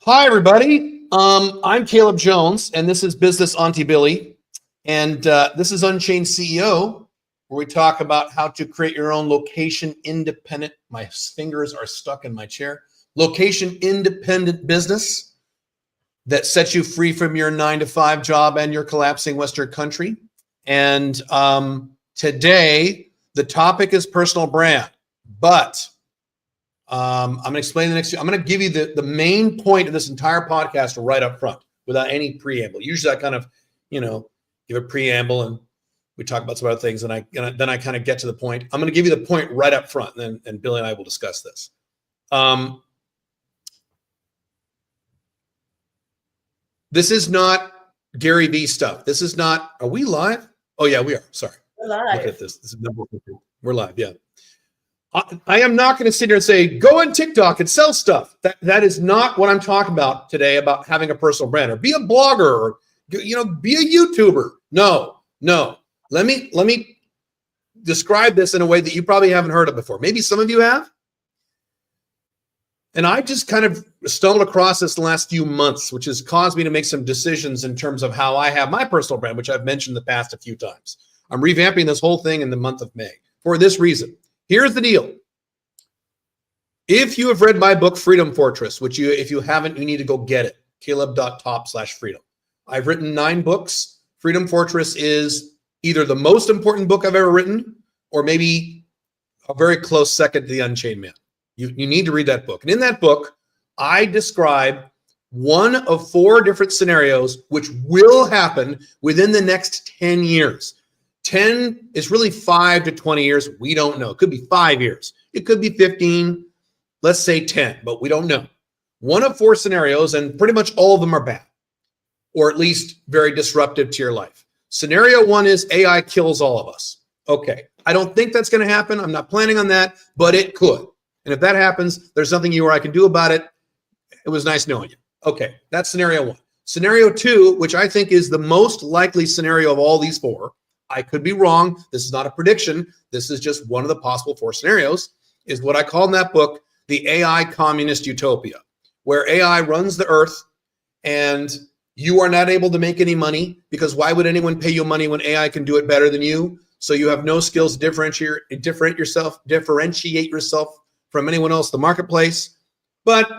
Hi, everybody. I'm Caleb Jones, and this is Business Auntie Billy. And this is Unchained CEO, where we talk about how to create your own location independent. My fingers are stuck in my chair. Location independent business that sets you free from your 9-to-5 job and your collapsing Western country. And today, the topic is personal brand, but I'm going to explain the next. I'm going to give you the main point of this entire podcast right up front without any preamble. Usually I kind of, give a preamble and we talk about some other things, and then I kind of get to the point. I'm going to give you the point right up front, and Billy and I will discuss this. This is not Gary Vee stuff. This is not. Are we live? Oh yeah, we are. Sorry. We're live. Look at this. This is number 50. We're live. Yeah. I am not going to sit here and say, go on TikTok and sell stuff. That is not what I'm talking about today, about having a personal brand or be a blogger or, be a YouTuber. No. Let me describe this in a way that you probably haven't heard of before. Maybe some of you have. And I just kind of stumbled across this the last few months, which has caused me to make some decisions in terms of how I have my personal brand, which I've mentioned in the past a few times. I'm revamping this whole thing in the month of May for this reason. Here's the deal. If you have read my book, Freedom Fortress, which if you haven't, you need to go get it. Caleb.top/freedom. I've written 9 books. Freedom Fortress is either the most important book I've ever written or maybe a very close second to The Unchained Man. You need to read that book. And in that book, I describe one of 4 different scenarios which will happen within the next 10 years. 10 is really 5 to 20 years. We don't know. It could be 5 years. It could be 15. Let's say 10, but we don't know. One of 4 scenarios, and pretty much all of them are bad, or at least very disruptive to your life. Scenario 1 is AI kills all of us. Okay. I don't think that's going to happen. I'm not planning on that, but it could. And if that happens, there's nothing you or I can do about it. It was nice knowing you. Okay. That's scenario 1. Scenario 2, which I think is the most likely scenario of all these 4, I could be wrong. This is not a prediction. This is just one of the possible 4 scenarios, is what I call in that book, the AI communist utopia, where AI runs the earth and you are not able to make any money, because why would anyone pay you money when AI can do it better than you? So you have no skills to differentiate yourself from anyone else in the marketplace. But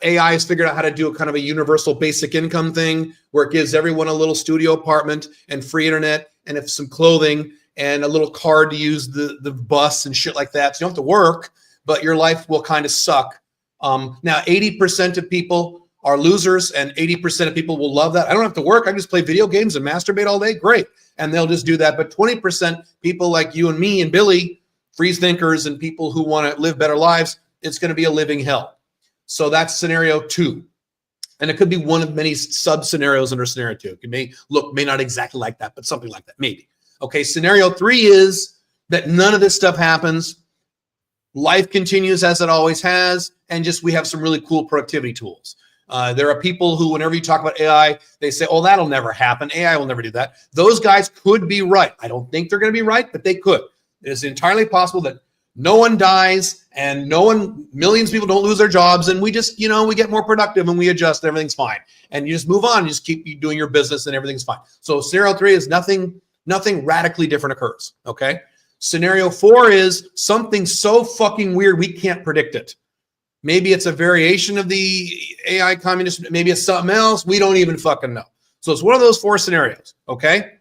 AI has figured out how to do a kind of a universal basic income thing where it gives everyone a little studio apartment and free internet and if some clothing and a little card to use the bus and shit like that. So you don't have to work, but your life will kind of suck. Now, 80% of people are losers and 80% of people will love that. I don't have to work. I can just play video games and masturbate all day. Great. And they'll just do that. But 20% people like you and me and Billy, free thinkers and people who want to live better lives, it's going to be a living hell. So that's scenario 2. And it could be one of many sub scenarios under scenario 2. It may not exactly like that, but something like that, maybe. Okay, scenario 3 is that none of this stuff happens. Life continues as it always has, and just we have some really cool productivity tools. There are people who, whenever you talk about AI, they say, oh, that'll never happen. AI will never do that. Those guys could be right. I don't think they're going to be right, but they could. It is entirely possible that no one dies and millions of people don't lose their jobs, and we just, we get more productive and we adjust and everything's fine. And you just move on, you just keep doing your business and everything's fine. So scenario 3 is nothing radically different occurs, okay? Scenario 4 is something so fucking weird we can't predict it. Maybe it's a variation of the AI communist, maybe it's something else, we don't even fucking know. So it's one of those 4 scenarios, okay?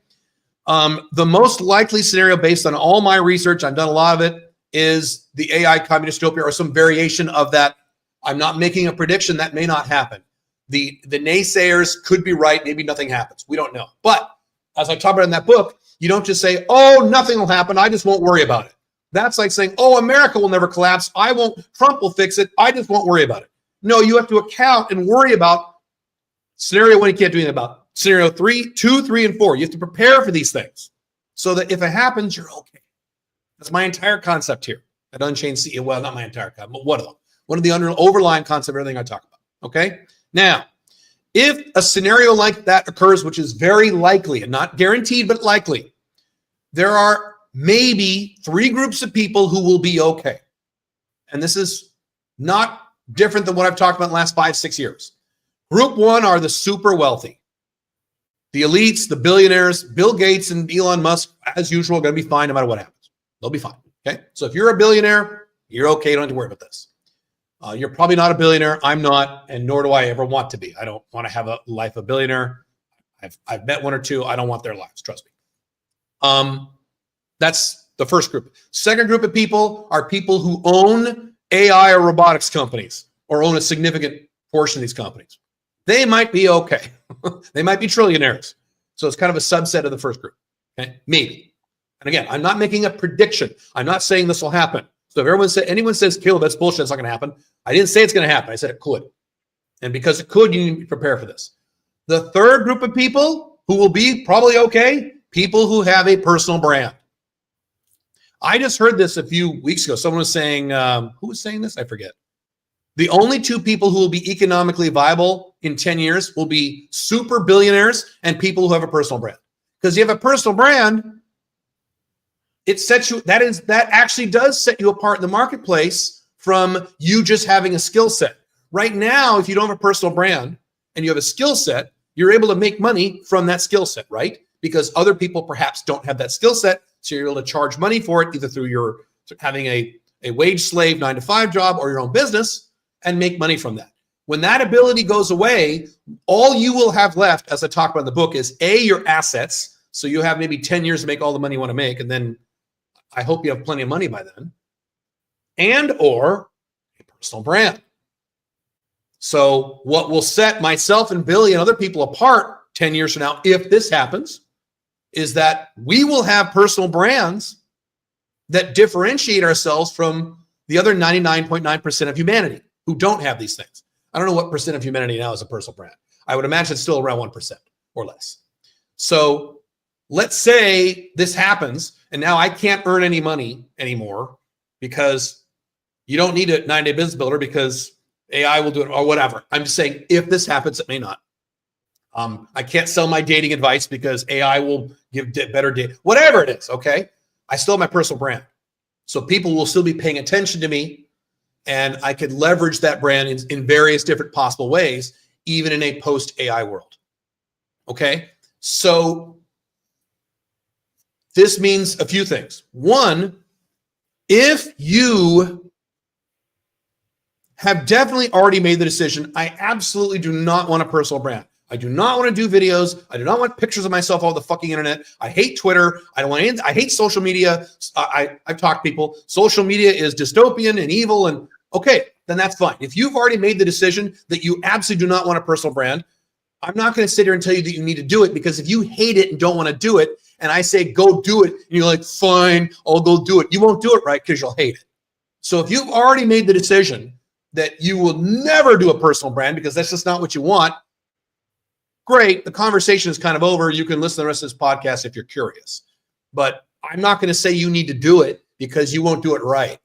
The most likely scenario based on all my research, I've done a lot of it, is the AI communist utopia or some variation of that. I'm not making a prediction. That may not happen. The naysayers could be right. Maybe nothing happens. We don't know. But as I talk about in that book, you don't just say, oh, nothing will happen. I just won't worry about it. That's like saying, oh, America will never collapse. Trump will fix it. I just won't worry about it. No, you have to account and worry about scenario 1 you can't do anything about. Scenario 2, 3, and 4. You have to prepare for these things so that if it happens, you're okay. That's my entire concept here at Unchained CEO. Well, not my entire concept, but one of them. One of the overlying concepts of everything I talk about. Okay? Now, if a scenario like that occurs, which is very likely and not guaranteed, but likely, there are maybe 3 groups of people who will be okay. And this is not different than what I've talked about in the last 5-6 years. Group one are the super wealthy. The elites, the billionaires. Bill Gates and Elon Musk, as usual, are going to be fine no matter what happens. They'll be fine. Okay. So if you're a billionaire, you're okay. You don't have to worry about this. You're probably not a billionaire. I'm not, and nor do I ever want to be. I don't want to have a life of a billionaire. I've met one or two. I don't want their lives. Trust me. That's the first group. Second group of people are people who own AI or robotics companies or own a significant portion of these companies. They might be okay. They might be trillionaires. So it's kind of a subset of the first group. Okay, maybe. And again, I'm not making a prediction. I'm not saying this will happen. So if anyone says, Caleb, that's bullshit, it's not going to happen. I didn't say it's going to happen. I said it could. And because it could, you need to be prepared for this. The third group of people who will be probably okay, people who have a personal brand. I just heard this a few weeks ago. Someone was saying, who was saying this? I forget. The only two people who will be economically viable in 10 years will be super billionaires and people who have a personal brand. Because you have a personal brand, it sets you, that actually does set you apart in the marketplace from you just having a skill set. Right now, if you don't have a personal brand and you have a skill set, you're able to make money from that skill set, right? Because other people perhaps don't have that skill set. So you're able to charge money for it, either through your having a wage slave 9-to-5 job or your own business and make money from that. When that ability goes away, all you will have left, as I talk about in the book, is your assets. So you have maybe 10 years to make all the money you want to make. And then I hope you have plenty of money by then, and or a personal brand. So what will set myself and Billy and other people apart 10 years from now, if this happens, is that we will have personal brands that differentiate ourselves from the other 99.9% of humanity who don't have these things. I don't know what percent of humanity now is a personal brand. I would imagine it's still around 1% or less. So let's say this happens and now I can't earn any money anymore because you don't need a 9-day business builder because AI will do it or whatever. I'm just saying if this happens, it may not. I can't sell my dating advice because AI will give better data, whatever it is. Okay. I still have my personal brand. So people will still be paying attention to me and I could leverage that brand in various different possible ways, even in a post-AI world. Okay. So this means a few things. One, if you have definitely already made the decision, I absolutely do not want a personal brand. I do not want to do videos. I do not want pictures of myself all over the fucking internet. I hate Twitter. I don't want anything. I hate social media. I've talked to people. Social media is dystopian and evil. And okay, then that's fine. If you've already made the decision that you absolutely do not want a personal brand, I'm not going to sit here and tell you that you need to do it, because if you hate it and don't want to do it, and I say, go do it, and you're like, fine, I'll go do it. You won't do it, right? Because you'll hate it. So if you've already made the decision that you will never do a personal brand because that's just not what you want, great. The conversation is kind of over. You can listen to the rest of this podcast if you're curious. But I'm not going to say you need to do it because you won't do it right.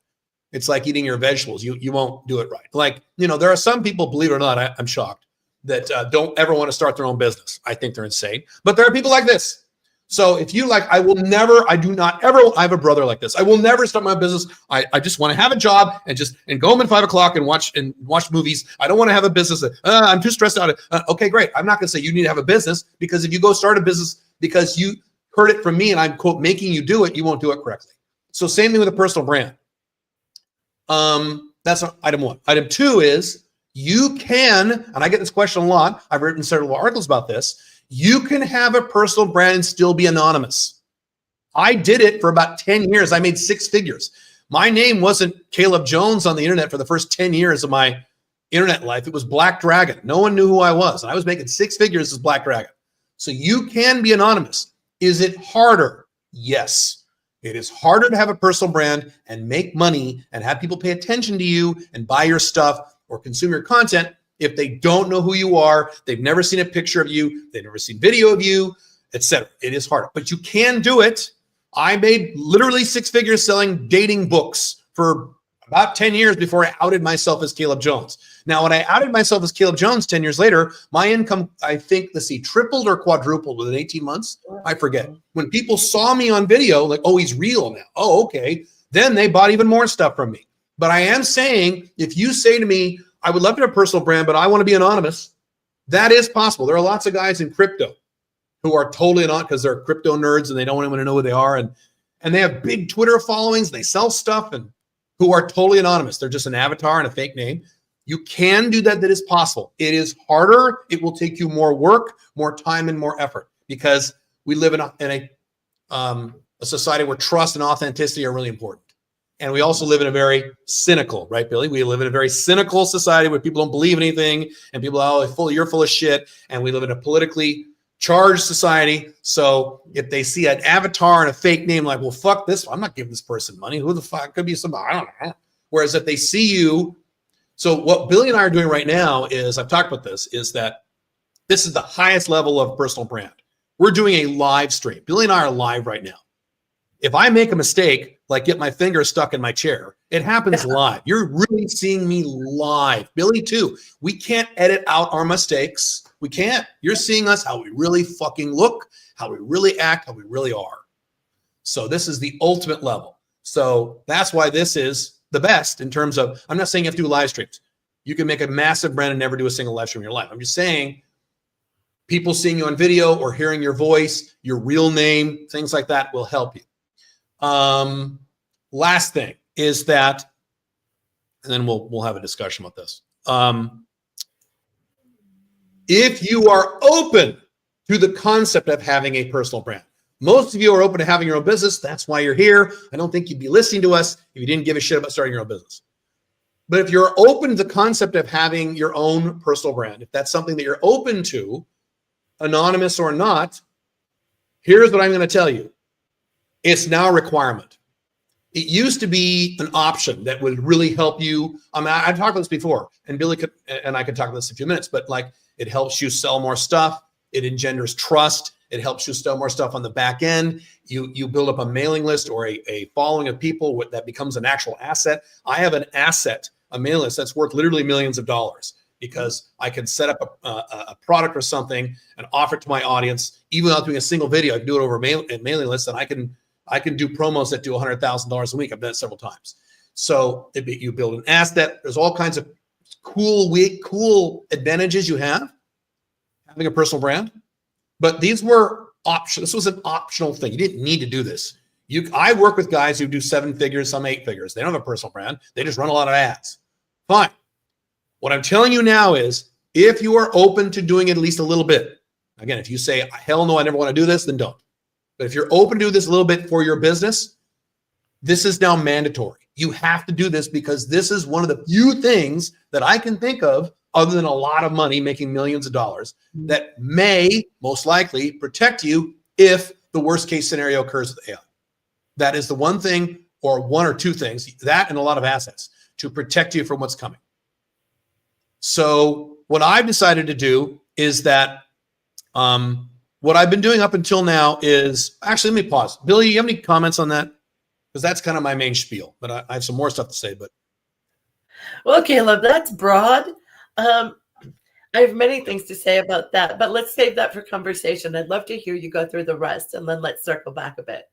It's like eating your vegetables. You won't do it right. Like, there are some people, believe it or not, I'm shocked, that don't ever want to start their own business. I think they're insane. But there are people like this. So if you like, I have a brother like this. I will never start my business. I just want to have a job and go home at 5 o'clock and watch movies. I don't want to have a business. I'm too stressed out. Okay, great. I'm not going to say you need to have a business, because if you go start a business because you heard it from me and I'm, quote, making you do it, you won't do it correctly. So same thing with a personal brand. That's item one. Item two is you can, and I get this question a lot. I've written several articles about this. You can have a personal brand and still be anonymous. I did it for about 10 years. I made 6 figures. My name wasn't Caleb Jones on the internet for the first 10 years of my internet life. It was Black Dragon. No one knew who I was. And I was making 6 figures as Black Dragon. So you can be anonymous. Is it harder? Yes. It is harder to have a personal brand and make money and have people pay attention to you and buy your stuff or consume your content if they don't know who you are, they've never seen a picture of you, they've never seen video of you, etc. It is harder, but you can do it. I made literally 6 figures selling dating books for about 10 years before I outed myself as Caleb Jones. Now, when I outed myself as Caleb Jones 10 years later, my income, I think, tripled or quadrupled within 18 months. I forget. When people saw me on video, like, oh, he's real now. Oh, okay. Then they bought even more stuff from me. But I am saying, if you say to me, I would love to have a personal brand, but I want to be anonymous. That is possible. There are lots of guys in crypto who are totally not because they're crypto nerds and they don't want anyone to know who they are. And they have big Twitter followings. And they sell stuff and who are totally anonymous. They're just an avatar and a fake name. You can do that. That is possible. It is harder. It will take you more work, more time, and more effort because we live in a society where trust and authenticity are really important. And we also live in a very cynical, right, Billy? We live in a very cynical society where people don't believe anything and people are, oh, you're full of shit. And we live in a politically charged society. So if they see an avatar and a fake name, like, well, fuck this, I'm not giving this person money. Who the fuck could be somebody? I don't know. Whereas if they see you, so what Billy and I are doing right now is, I've talked about this, is that this is the highest level of personal brand. We're doing a live stream. Billy and I are live right now. If I make a mistake, like get my finger stuck in my chair, it happens live. You're really seeing me live. Billy too. We can't edit out our mistakes. We can't. You're seeing us how we really fucking look, how we really act, how we really are. So this is the ultimate level. So that's why this is the best in terms of, I'm not saying you have to do live streams. You can make a massive brand and never do a single live stream in your life. I'm just saying people seeing you on video or hearing your voice, your real name, things like that will help you. Last thing is that, and then we'll have a discussion about this. If you are open to the concept of having a personal brand, most of you are open to having your own business. That's why you're here. I don't think you'd be listening to us if you didn't give a shit about starting your own business. But if you're open to the concept of having your own personal brand, if that's something that you're open to, anonymous or not, here's what I'm going to tell you. It's now a requirement. It used to be an option that would really help you. I mean, I've talked about this before, and Billy and I could talk about this in a few minutes, but like it helps you sell more stuff. It engenders trust. It helps you sell more stuff on the back end. You build up a mailing list or a following of people that becomes an actual asset. I have an asset, a mailing list that's worth literally millions of dollars because I can set up a product or something and offer it to my audience. Even without doing a single video, I can do it over a mailing list, and I can do promos that do $100,000 a week. I've done it several times. So you build an asset. There's all kinds of cool advantages you have having a personal brand. But these were options. This was an optional thing. You didn't need to do this. I work with guys who do 7 figures, some 8 figures. They don't have a personal brand. They just run a lot of ads. Fine. What I'm telling you now is if you are open to doing it at least a little bit, again, if you say, hell no, I never want to do this, then don't. But if you're open to do this a little bit for your business, this is now mandatory. You have to do this because this is one of the few things that I can think of other than a lot of money, making millions of dollars, that may most likely protect you if the worst case scenario occurs with AI. That is the one thing, or one or two things, that and a lot of assets to protect you from what's coming. So what I've decided to do is that what I've been doing up until now is, actually, let me pause. Billy, you have any comments on that? Because that's kind of my main spiel, but I have some more stuff to say. But well, Caleb, that's broad. I have many things to say about that, but let's save that for conversation. I'd love to hear you go through the rest, and then let's circle back a bit.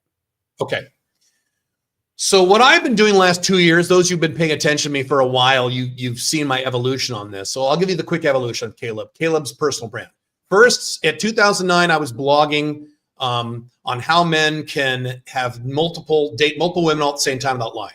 Okay. So what I've been doing the last 2 years, those who've been paying attention to me for a while, you've seen my evolution on this. So I'll give you the quick evolution of Caleb's personal brand. First, at 2009, I was blogging on how men can have date multiple women all at the same time without lying.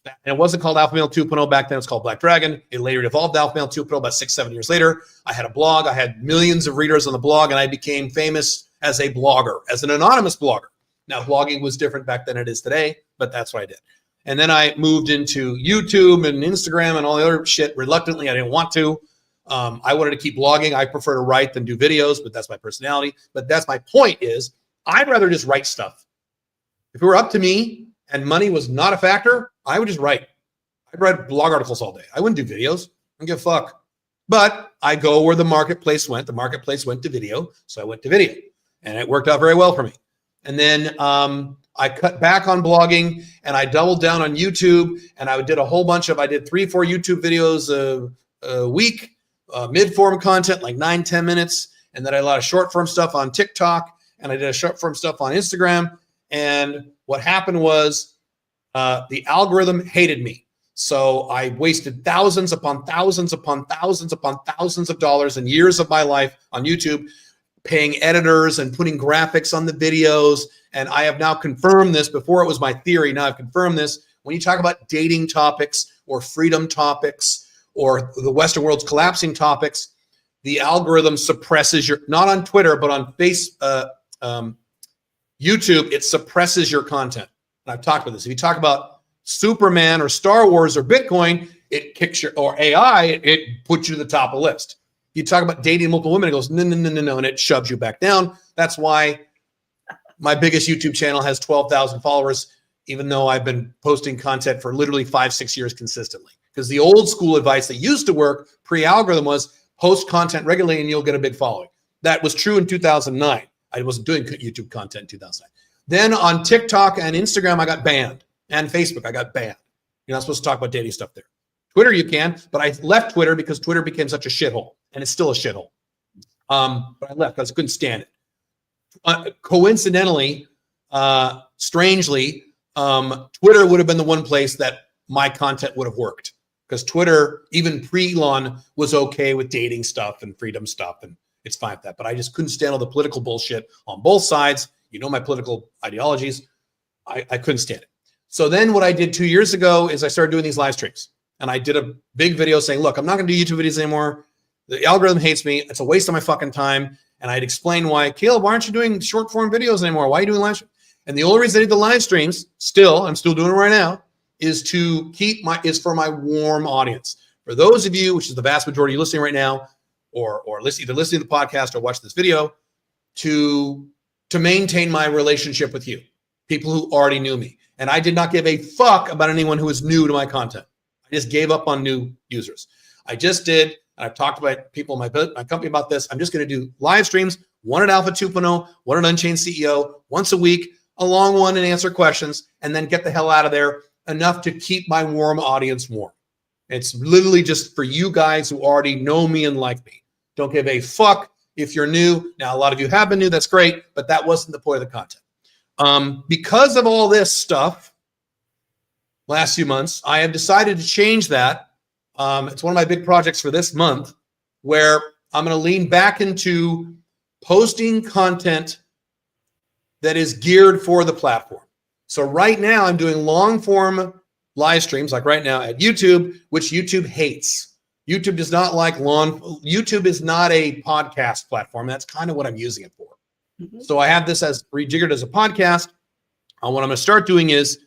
And it wasn't called Alpha Male 2.0 back then. It was called Black Dragon. It later evolved to Alpha Male 2.0 about 6-7 years later. I had a blog. I had millions of readers on the blog, and I became famous as a blogger, as an anonymous blogger. Now, blogging was different back than it is today, but that's what I did. And then I moved into YouTube and Instagram and all the other shit reluctantly. I didn't want to. I wanted to keep blogging. I prefer to write than do videos, but that's my personality. But that's my point is I'd rather just write stuff. If it were up to me and money was not a factor, I would just write. I'd write blog articles all day. I wouldn't do videos. I don't give a fuck. But I go where the marketplace went. The marketplace went to video, so I went to video. And it worked out very well for me. And then I cut back on blogging, and I doubled down on YouTube, and I did a whole bunch of, I did 3-4 YouTube videos a week, mid-form content, like 9-10 minutes. And then I did a lot of short-form stuff on TikTok, and I did a short-form stuff on Instagram. And what happened was the algorithm hated me. So I wasted thousands upon thousands upon thousands upon thousands of dollars and years of my life on YouTube, paying editors and putting graphics on the videos. And I have now confirmed this. Before it was my theory. Now I've confirmed this. When you talk about dating topics or freedom topics or the Western world's collapsing topics, the algorithm suppresses your, not on Twitter, but on YouTube, it suppresses your content. And I've talked about this. If you talk about Superman or Star Wars or Bitcoin, it kicks your, or AI, it puts you to the top of the list. You talk about dating multiple women, it goes, no, no, no, no, no, and it shoves you back down. That's why my biggest YouTube channel has 12,000 followers, even though I've been posting content for literally 5-6 years consistently. Because the old school advice that used to work pre-algorithm was post content regularly and you'll get a big following. That was true in 2009. I wasn't doing YouTube content in 2009. Then on TikTok and Instagram, I got banned. And Facebook, I got banned. You're not supposed to talk about dating stuff there. Twitter, you can, but I left Twitter because Twitter became such a shithole. And it's still a shithole. But I left because I couldn't stand it. Coincidentally, strangely, Twitter would have been the one place that my content would have worked. Because Twitter, even pre-Elon, was okay with dating stuff and freedom stuff, and it's fine with that. But I just couldn't stand all the political bullshit on both sides. You know my political ideologies. I couldn't stand it. So then what I did 2 years ago is I started doing these live streams. And I did a big video saying, look, I'm not going to do YouTube videos anymore. The algorithm hates me. It's a waste of my fucking time. And I'd explain why, Caleb, why aren't you doing short form videos anymore? Why are you doing live streams? And the only reason I did the live streams, I'm still doing it right now, is for my warm audience. For those of you, which is the vast majority of you listening right now, or either listening to the podcast or watch this video, to maintain my relationship with you, people who already knew me. And I did not give a fuck about anyone who is new to my content. I just gave up on new users. I just did, and I've talked about people in my company about this. I'm just going to do live streams, one at Alpha 2.0, one at Unchained CEO, once a week, a long one, and answer questions, and then get the hell out of there, enough to keep my warm audience warm. It's literally just for you guys who already know me and like me. Don't give a fuck if you're new. Now, a lot of you have been new. That's great, but that wasn't the point of the content. Because of all this stuff, last few months, I have decided to change that. It's one of my big projects for this month, where I'm going to lean back into posting content that is geared for the platform. So right now I'm doing long form live streams, like right now at YouTube, which YouTube hates. YouTube does not like YouTube is not a podcast platform. That's kind of what I'm using it for. Mm-hmm. So I have this as rejiggered as a podcast. What I'm going to start doing is,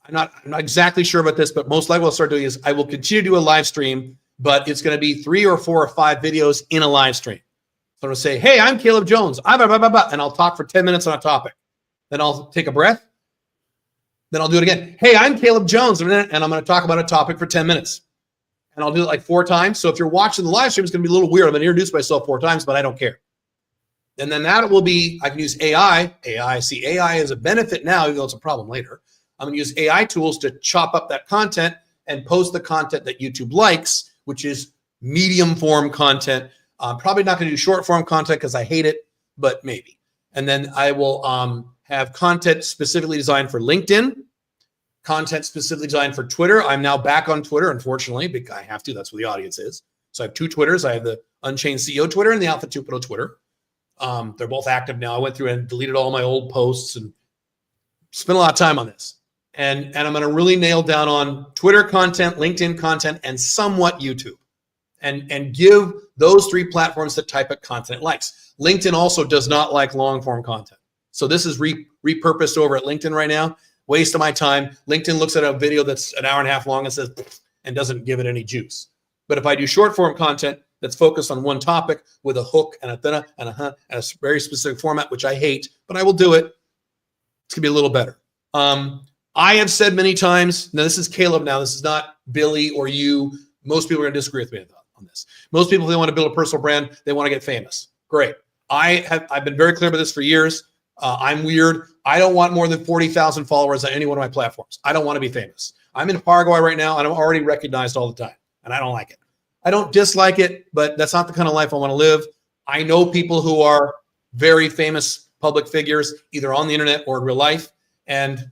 I'm not exactly sure about this, but most likely what I'll start doing is I will continue to do a live stream, but it's going to be 3 or 4 or 5 videos in a live stream. So I'm going to say, hey, I'm Caleb Jones, and I'll talk for 10 minutes on a topic. Then I'll take a breath. Then I'll do it again. Hey, I'm Caleb Jones, and I'm going to talk about a topic for 10 minutes. And I'll do it like 4 times. So if you're watching the live stream, it's going to be a little weird. I'm going to introduce myself 4 times, but I don't care. And then that will be, I can use AI. AI is a benefit now, even though it's a problem later. I'm going to use AI tools to chop up that content and post the content that YouTube likes, which is medium form content. I'm probably not going to do short form content because I hate it, but maybe. And then I will have content specifically designed for LinkedIn, content specifically designed for Twitter. I'm now back on Twitter, unfortunately, because I have to. That's where the audience is. So I have 2 Twitters. I have the Unchained CEO Twitter and the Alpha 2.0 Twitter. They're both active now. I went through and deleted all my old posts and spent a lot of time on this. And I'm going to really nail down on Twitter content, LinkedIn content, and somewhat YouTube. And give those 3 platforms the type of content it likes. LinkedIn also does not like long form content. So this is repurposed over at LinkedIn right now. Waste of my time. LinkedIn looks at a video that's an hour and a half long and says, and doesn't give it any juice. But if I do short form content that's focused on one topic with a hook and a very specific format, which I hate, but I will do it, it's going to be a little better. I have said many times, now this is Caleb now, this is not Billy or you. Most people are going to disagree with me on this. Most people, they want to build a personal brand. They want to get famous. Great. I've been very clear about this for years. I'm weird. I don't want more than 40,000 followers on any one of my platforms. I don't want to be famous. I'm in Paraguay right now, and I'm already recognized all the time, and I don't like it. I don't dislike it, but that's not the kind of life I want to live. I know people who are very famous public figures, either on the internet or in real life, and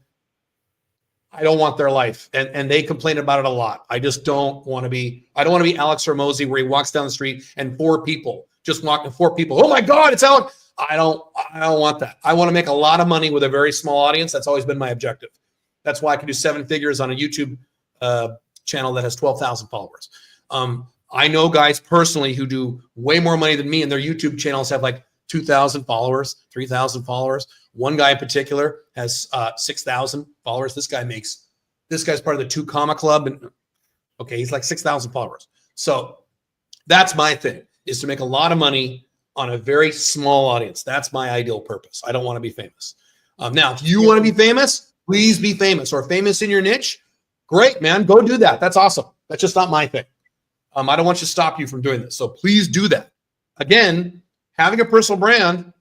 I don't want their life. And they complain about it a lot. I just don't want to be, I don't want to be Alex Hormozy where he walks down the street and four people, oh my God, it's Alex. I don't want that. I want to make a lot of money with a very small audience. That's always been my objective. That's why I can do 7 figures on a YouTube channel that has 12,000 followers. I know guys personally who do way more money than me, and their YouTube channels have like 2,000 followers, 3,000 followers. One guy in particular has 6,000 followers. This guy's part of the 2 Comma Club, and okay, he's like 6,000 followers. So that's my thing, is to make a lot of money on a very small audience. That's my ideal purpose. I don't want to be famous. Now, if you want to be famous, please be famous, or famous in your niche. Great, man, go do that. That's awesome. That's just not my thing. I don't want you to stop you from doing this. So please do that. Again, having a personal brand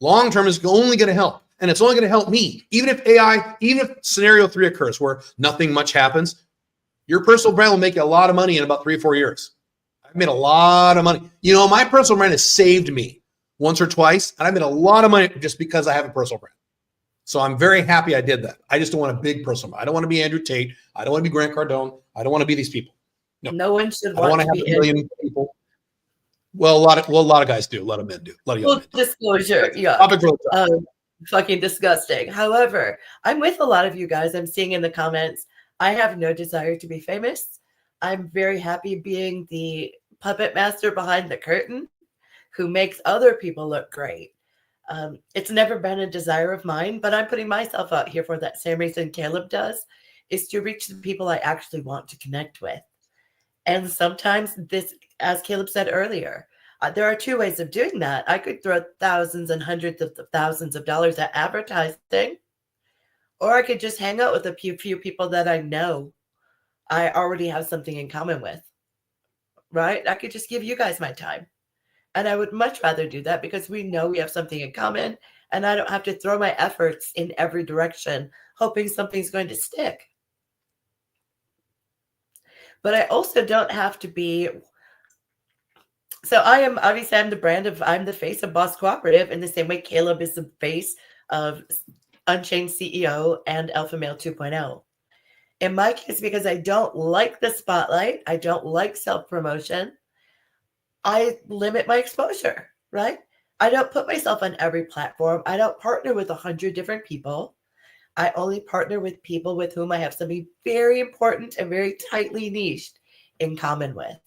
long-term is only going to help. And it's only going to help me. Even if scenario 3 occurs where nothing much happens, your personal brand will make you a lot of money in about 3 or 4 years. I've made a lot of money. You know, my personal brand has saved me once or twice, and I've made a lot of money just because I have a personal brand. So I'm very happy I did that. I just don't want a big personal brand. I don't want to be Andrew Tate. I don't want to be Grant Cardone. I don't want to be these people. No one should want to have a million people. Well, a lot of guys do. A lot of men do. A lot of young men do. Disclosure, yeah. Fucking disgusting. However, I'm with a lot of you guys. I'm seeing in the comments, I have no desire to be famous. I'm very happy being the puppet master behind the curtain who makes other people look great. It's never been a desire of mine, but I'm putting myself out here for that same reason Caleb does, is to reach the people I actually want to connect with. And sometimes this, as Caleb said earlier, there are 2 ways of doing that. I could throw thousands and hundreds of thousands of dollars at advertising, or I could just hang out with a few people that I know I already have something in common with, right? I could just give you guys my time. And I would much rather do that because we know we have something in common, and I don't have to throw my efforts in every direction, hoping something's going to stick. But I also don't have to be. So I'm the face of Boss Cooperative in the same way Caleb is the face of Unchained CEO and Alpha Male 2.0. In my case, because I don't like the spotlight, I don't like self-promotion, I limit my exposure, right? I don't put myself on every platform. I don't partner with 100 different people. I only partner with people with whom I have something very important and very tightly niched in common with.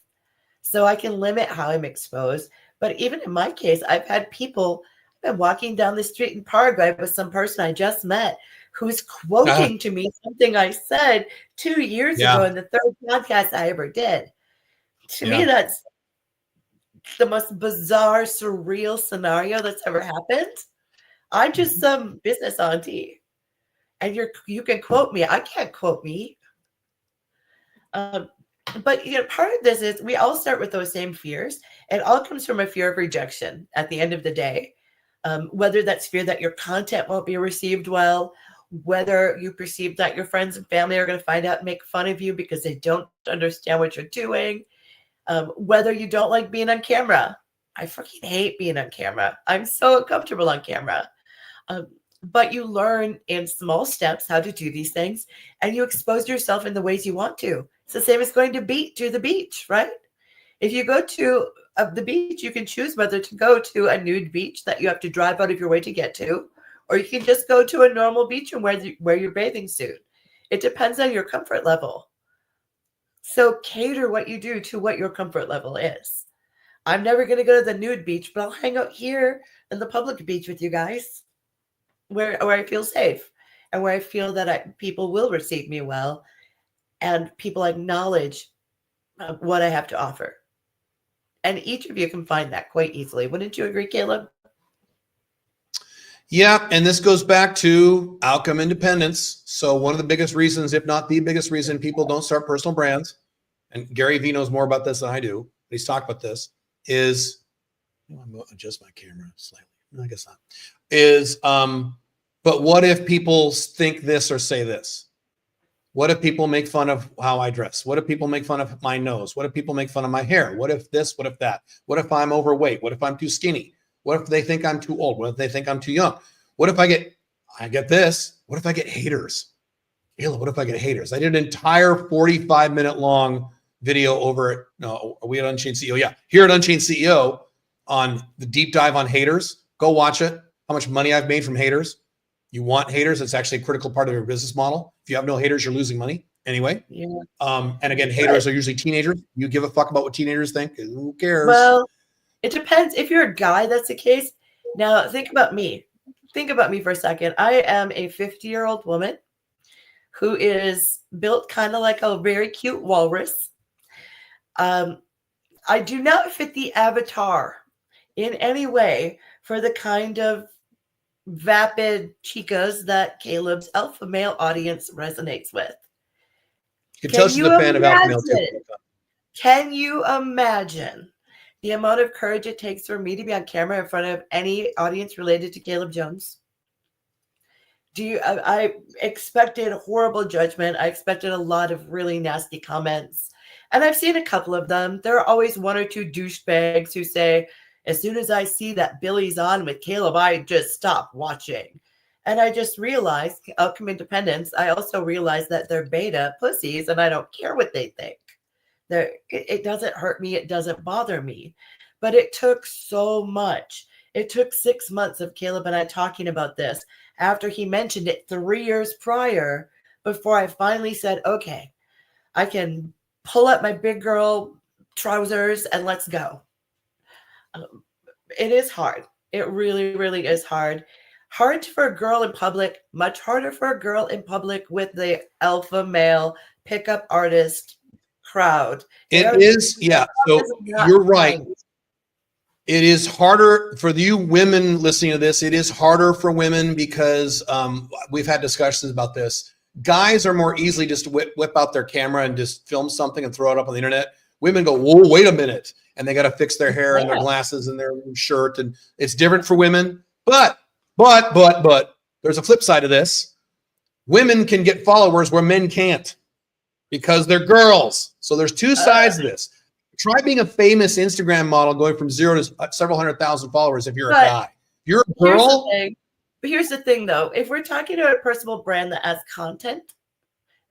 So I can limit how I'm exposed. But even in my case, I've had people, I've been walking down the street in Paraguay with some person I just met who's quoting to me something I said 2 years ago in the 3rd podcast I ever did. To me, that's the most bizarre, surreal scenario that's ever happened. I'm just some business auntie. And you can quote me. I can't quote me. But part of this is we all start with those same fears. It all comes from a fear of rejection at the end of the day. Whether that's fear that your content won't be received well, whether you perceive that your friends and family are going to find out and make fun of you because they don't understand what you're doing, whether you don't like being on camera. I fucking hate being on camera. I'm so uncomfortable on camera. But you learn in small steps how to do these things, and you expose yourself in the ways you want to. It's the same as going to the beach, right? If you go to the beach, you can choose whether to go to a nude beach that you have to drive out of your way to get to, or you can just go to a normal beach and wear your bathing suit. It depends on your comfort level. So cater what you do to what your comfort level is. I'm never going to go to the nude beach, but I'll hang out here in the public beach with you guys where I feel safe and where I feel that people will receive me well and people acknowledge what I have to offer. And each of you can find that quite easily. Wouldn't you agree, Caleb? Yeah, and this goes back to outcome independence. So one of the biggest reasons, if not the biggest reason, people don't start personal brands, and Gary Vee knows more about this than I do, he's talked about this, is, I'm going to adjust my camera slightly. No, I guess not. Is, but what if people think this or say this? What if people make fun of how I dress? What if people make fun of my nose? What if people make fun of my hair? What if this? What if that? What if I'm overweight? What if I'm too skinny? What if they think I'm too old? What if they think I'm too young? What if I get this? What if I get haters? Caleb, what if I get haters? I did an entire 45-minute long video over at, no, are we at Unchained CEO? Yeah, here at Unchained CEO on the deep dive on haters. Go watch it. How much money I've made from haters. You want haters. It's actually a critical part of your business model. If you have no haters, you're losing money anyway. Yeah. And again, haters are usually teenagers. You give a fuck about what teenagers think. Who cares? Well, it depends. If you're a guy, that's the case. Now, think about me. Think about me for a second. I am a 50-year-old woman who is built kind of like a very cute walrus. I do not fit the avatar in any way for the kind of vapid chicas that Caleb's alpha male audience resonates with. You can tell she's a fan of alpha male too. Can you imagine the amount of courage it takes for me to be on camera in front of any audience related to Caleb Jones? I expected horrible judgment. I expected a lot of really nasty comments. And I've seen a couple of them. There are always one or two douchebags who say, as soon as I see that Billy's on with Caleb, I just stop watching. And I just realized, Outcome Independence, I also realized that they're beta pussies and I don't care what they think. It doesn't hurt me. It doesn't bother me. But it took so much. It took 6 months of Caleb and I talking about this after he mentioned it 3 years prior before I finally said, okay, I can pull up my big girl trousers and let's go. It is hard. It really, really is hard. Hard for a girl in public, much harder for a girl in public with the alpha male pickup artist crowd. It is, yeah. So you're right. It is harder for you women listening to this. It is harder for women because we've had discussions about this. Guys are more easily just whip out their camera and just film something and throw it up on the internet. Women go, whoa, wait a minute. And they got to fix their hair and their glasses and their shirt. And it's different for women. But there's a flip side of this. Women can get followers where men can't because they're girls. So there's two sides to this. Try being a famous Instagram model going from 0 to several 100,000 followers if you're a guy. If you're a girl. Here's the thing, though. If we're talking about a personal brand that has content,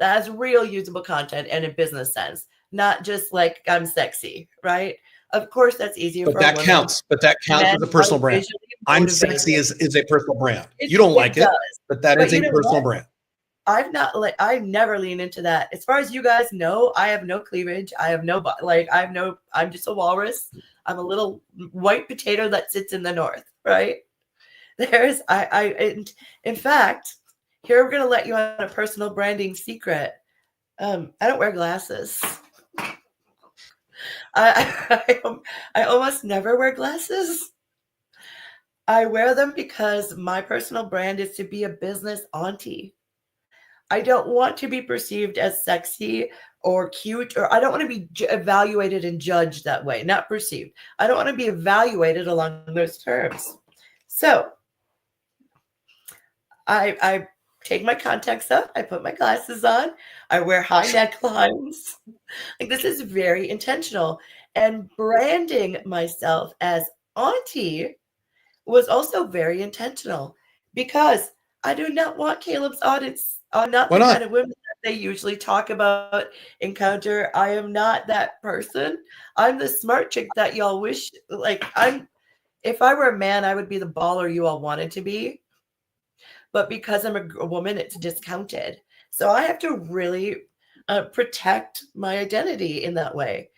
that has real usable content in a business sense, not just like I'm sexy, right? Of course, that's easier for that counts. But that counts as a personal brand. I'm sexy is a personal brand. You don't like it, but that is a personal brand. I've never leaned into that. As far as you guys know, I have no cleavage. I have no, I'm just a walrus. I'm a little white potato that sits in the north, right? In fact, here we're going to let you on a personal branding secret. I don't wear glasses. I almost never wear glasses. I wear them because my personal brand is to be a business auntie. I don't want to be perceived as sexy or cute, or I don't want to be evaluated and judged that way, not perceived. I don't want to be evaluated along those terms. So I take my contacts up, I put my glasses on, I wear high necklines. Like, this is very intentional. And branding myself as auntie was also very intentional because I do not want Caleb's audience. I'm not the kind of women that they usually talk about, encounter. I am not that person. I'm the smart chick that y'all wish, if I were a man, I would be the baller you all wanted to be. But because I'm a woman, it's discounted. So I have to really protect my identity in that way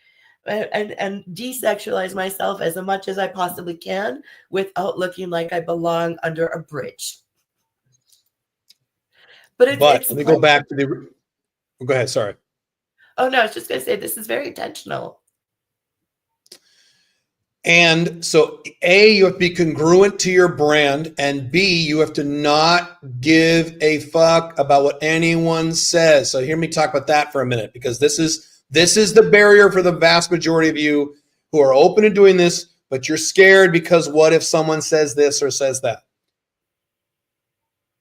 and desexualize myself as much as I possibly can without looking like I belong under a bridge. But let me go back to go ahead. Sorry. Oh, no, I was just going to say this is very intentional. And so A, you have to be congruent to your brand, and B, you have to not give a fuck about what anyone says. So hear me talk about that for a minute, because this is the barrier for the vast majority of you who are open to doing this, but you're scared because what if someone says this or says that?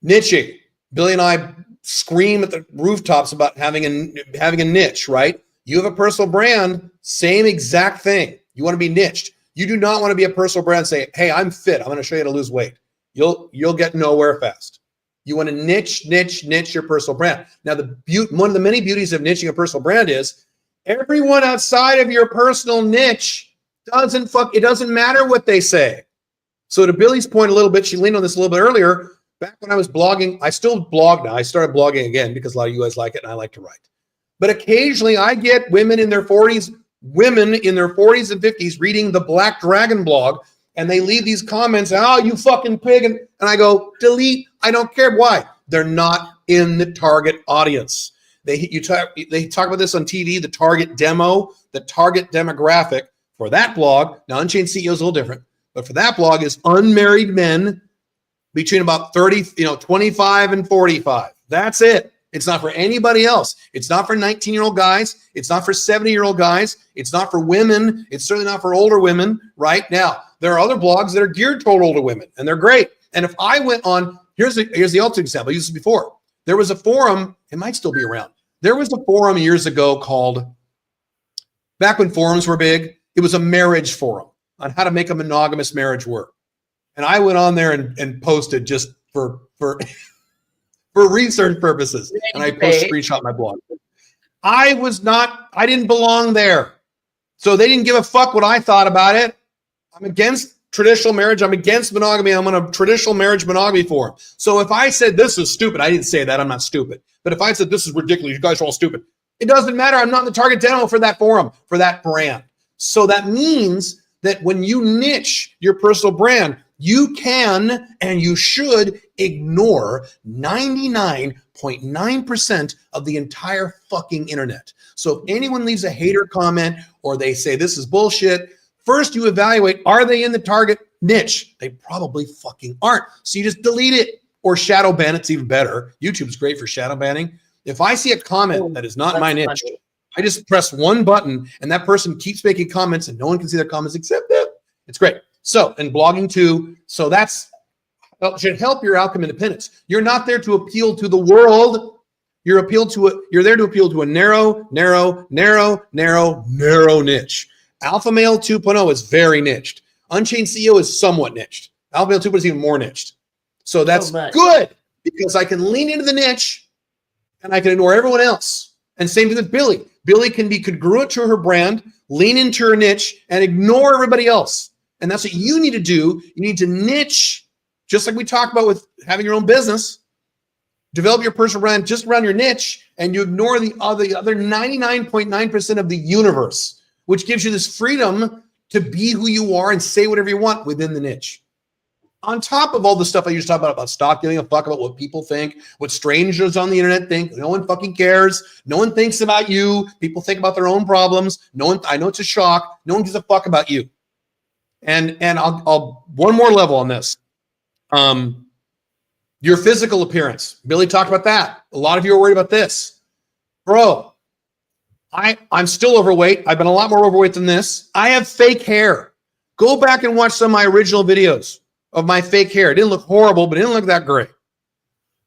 Niching. Billy and I scream at the rooftops about having a niche, right? You have a personal brand, same exact thing. You want to be niched. You do not want to be a personal brand and say, hey, I'm fit. I'm going to show you how to lose weight. You'll get nowhere fast. You want to niche your personal brand. Now, one of the many beauties of niching a personal brand is everyone outside of your personal niche it doesn't matter what they say. So to Billy's point a little bit, she leaned on this a little bit earlier. Back when I was blogging, I still blog now. I started blogging again because a lot of you guys like it and I like to write. But occasionally I get women in their 40s and 50s reading the Black Dragon blog, and they leave these comments, oh, you fucking pig. And I go, delete. I don't care. Why? They're not in the target audience. They talk about this on TV, the target demo, the target demographic for that blog. Now, Unchained CEO is a little different, but for that blog is unmarried men between about 25 and 45. That's it. It's not for anybody else. It's not for 19-year-old guys. It's not for 70-year-old guys. It's not for women. It's certainly not for older women. Right now, there are other blogs that are geared toward older women, and they're great. And if I went on, here's the ultimate example. I used this before. There was a forum. It might still be around. There was a forum years ago called, back when forums were big, it was a marriage forum on how to make a monogamous marriage work. And I went on there and posted just for research purposes. And I screenshot my blog. I didn't belong there. So they didn't give a fuck what I thought about it. I'm against traditional marriage. I'm against monogamy. I'm on a traditional marriage monogamy forum. So if I said this is stupid, I didn't say that. I'm not stupid. But if I said this is ridiculous, you guys are all stupid, it doesn't matter. I'm not in the target demo for that forum, for that brand. So that means that when you niche your personal brand, you can and you should ignore 99.9% of the entire fucking internet. So if anyone leaves a hater comment or they say this is bullshit, first you evaluate, are they in the target niche? They probably fucking aren't. So you just delete it or shadow ban. It's even better. YouTube's great for shadow banning. If I see a comment that is not my niche, funny. I just press one button and that person keeps making comments and no one can see their comments except them. It's great. So, and blogging too. So that should help your outcome independence. You're not there to appeal to the world. You're there to appeal to a narrow niche. Alpha Male 2.0 is very niched. Unchained CEO is somewhat niched. Alpha Male 2.0 is even more niched. So that's good because I can lean into the niche and I can ignore everyone else. And same thing with Billy. Billy can be congruent to her brand, lean into her niche, and ignore everybody else. And that's what you need to do. You need to niche, just like we talked about with having your own business. Develop your personal brand just around your niche, and you ignore the other 99.9% of the universe, which gives you this freedom to be who you are and say whatever you want within the niche. On top of all the stuff I used to talk about stock giving a fuck about what people think, what strangers on the internet think. No one fucking cares. No one thinks about you. People think about their own problems. I know it's a shock. No one gives a fuck about you. And I'll one more level on this. Your physical appearance. Billy talked about that. A lot of you are worried about this. Bro, I'm still overweight. I've been a lot more overweight than this. I have fake hair. Go back and watch some of my original videos of my fake hair. It didn't look horrible, but it didn't look that great.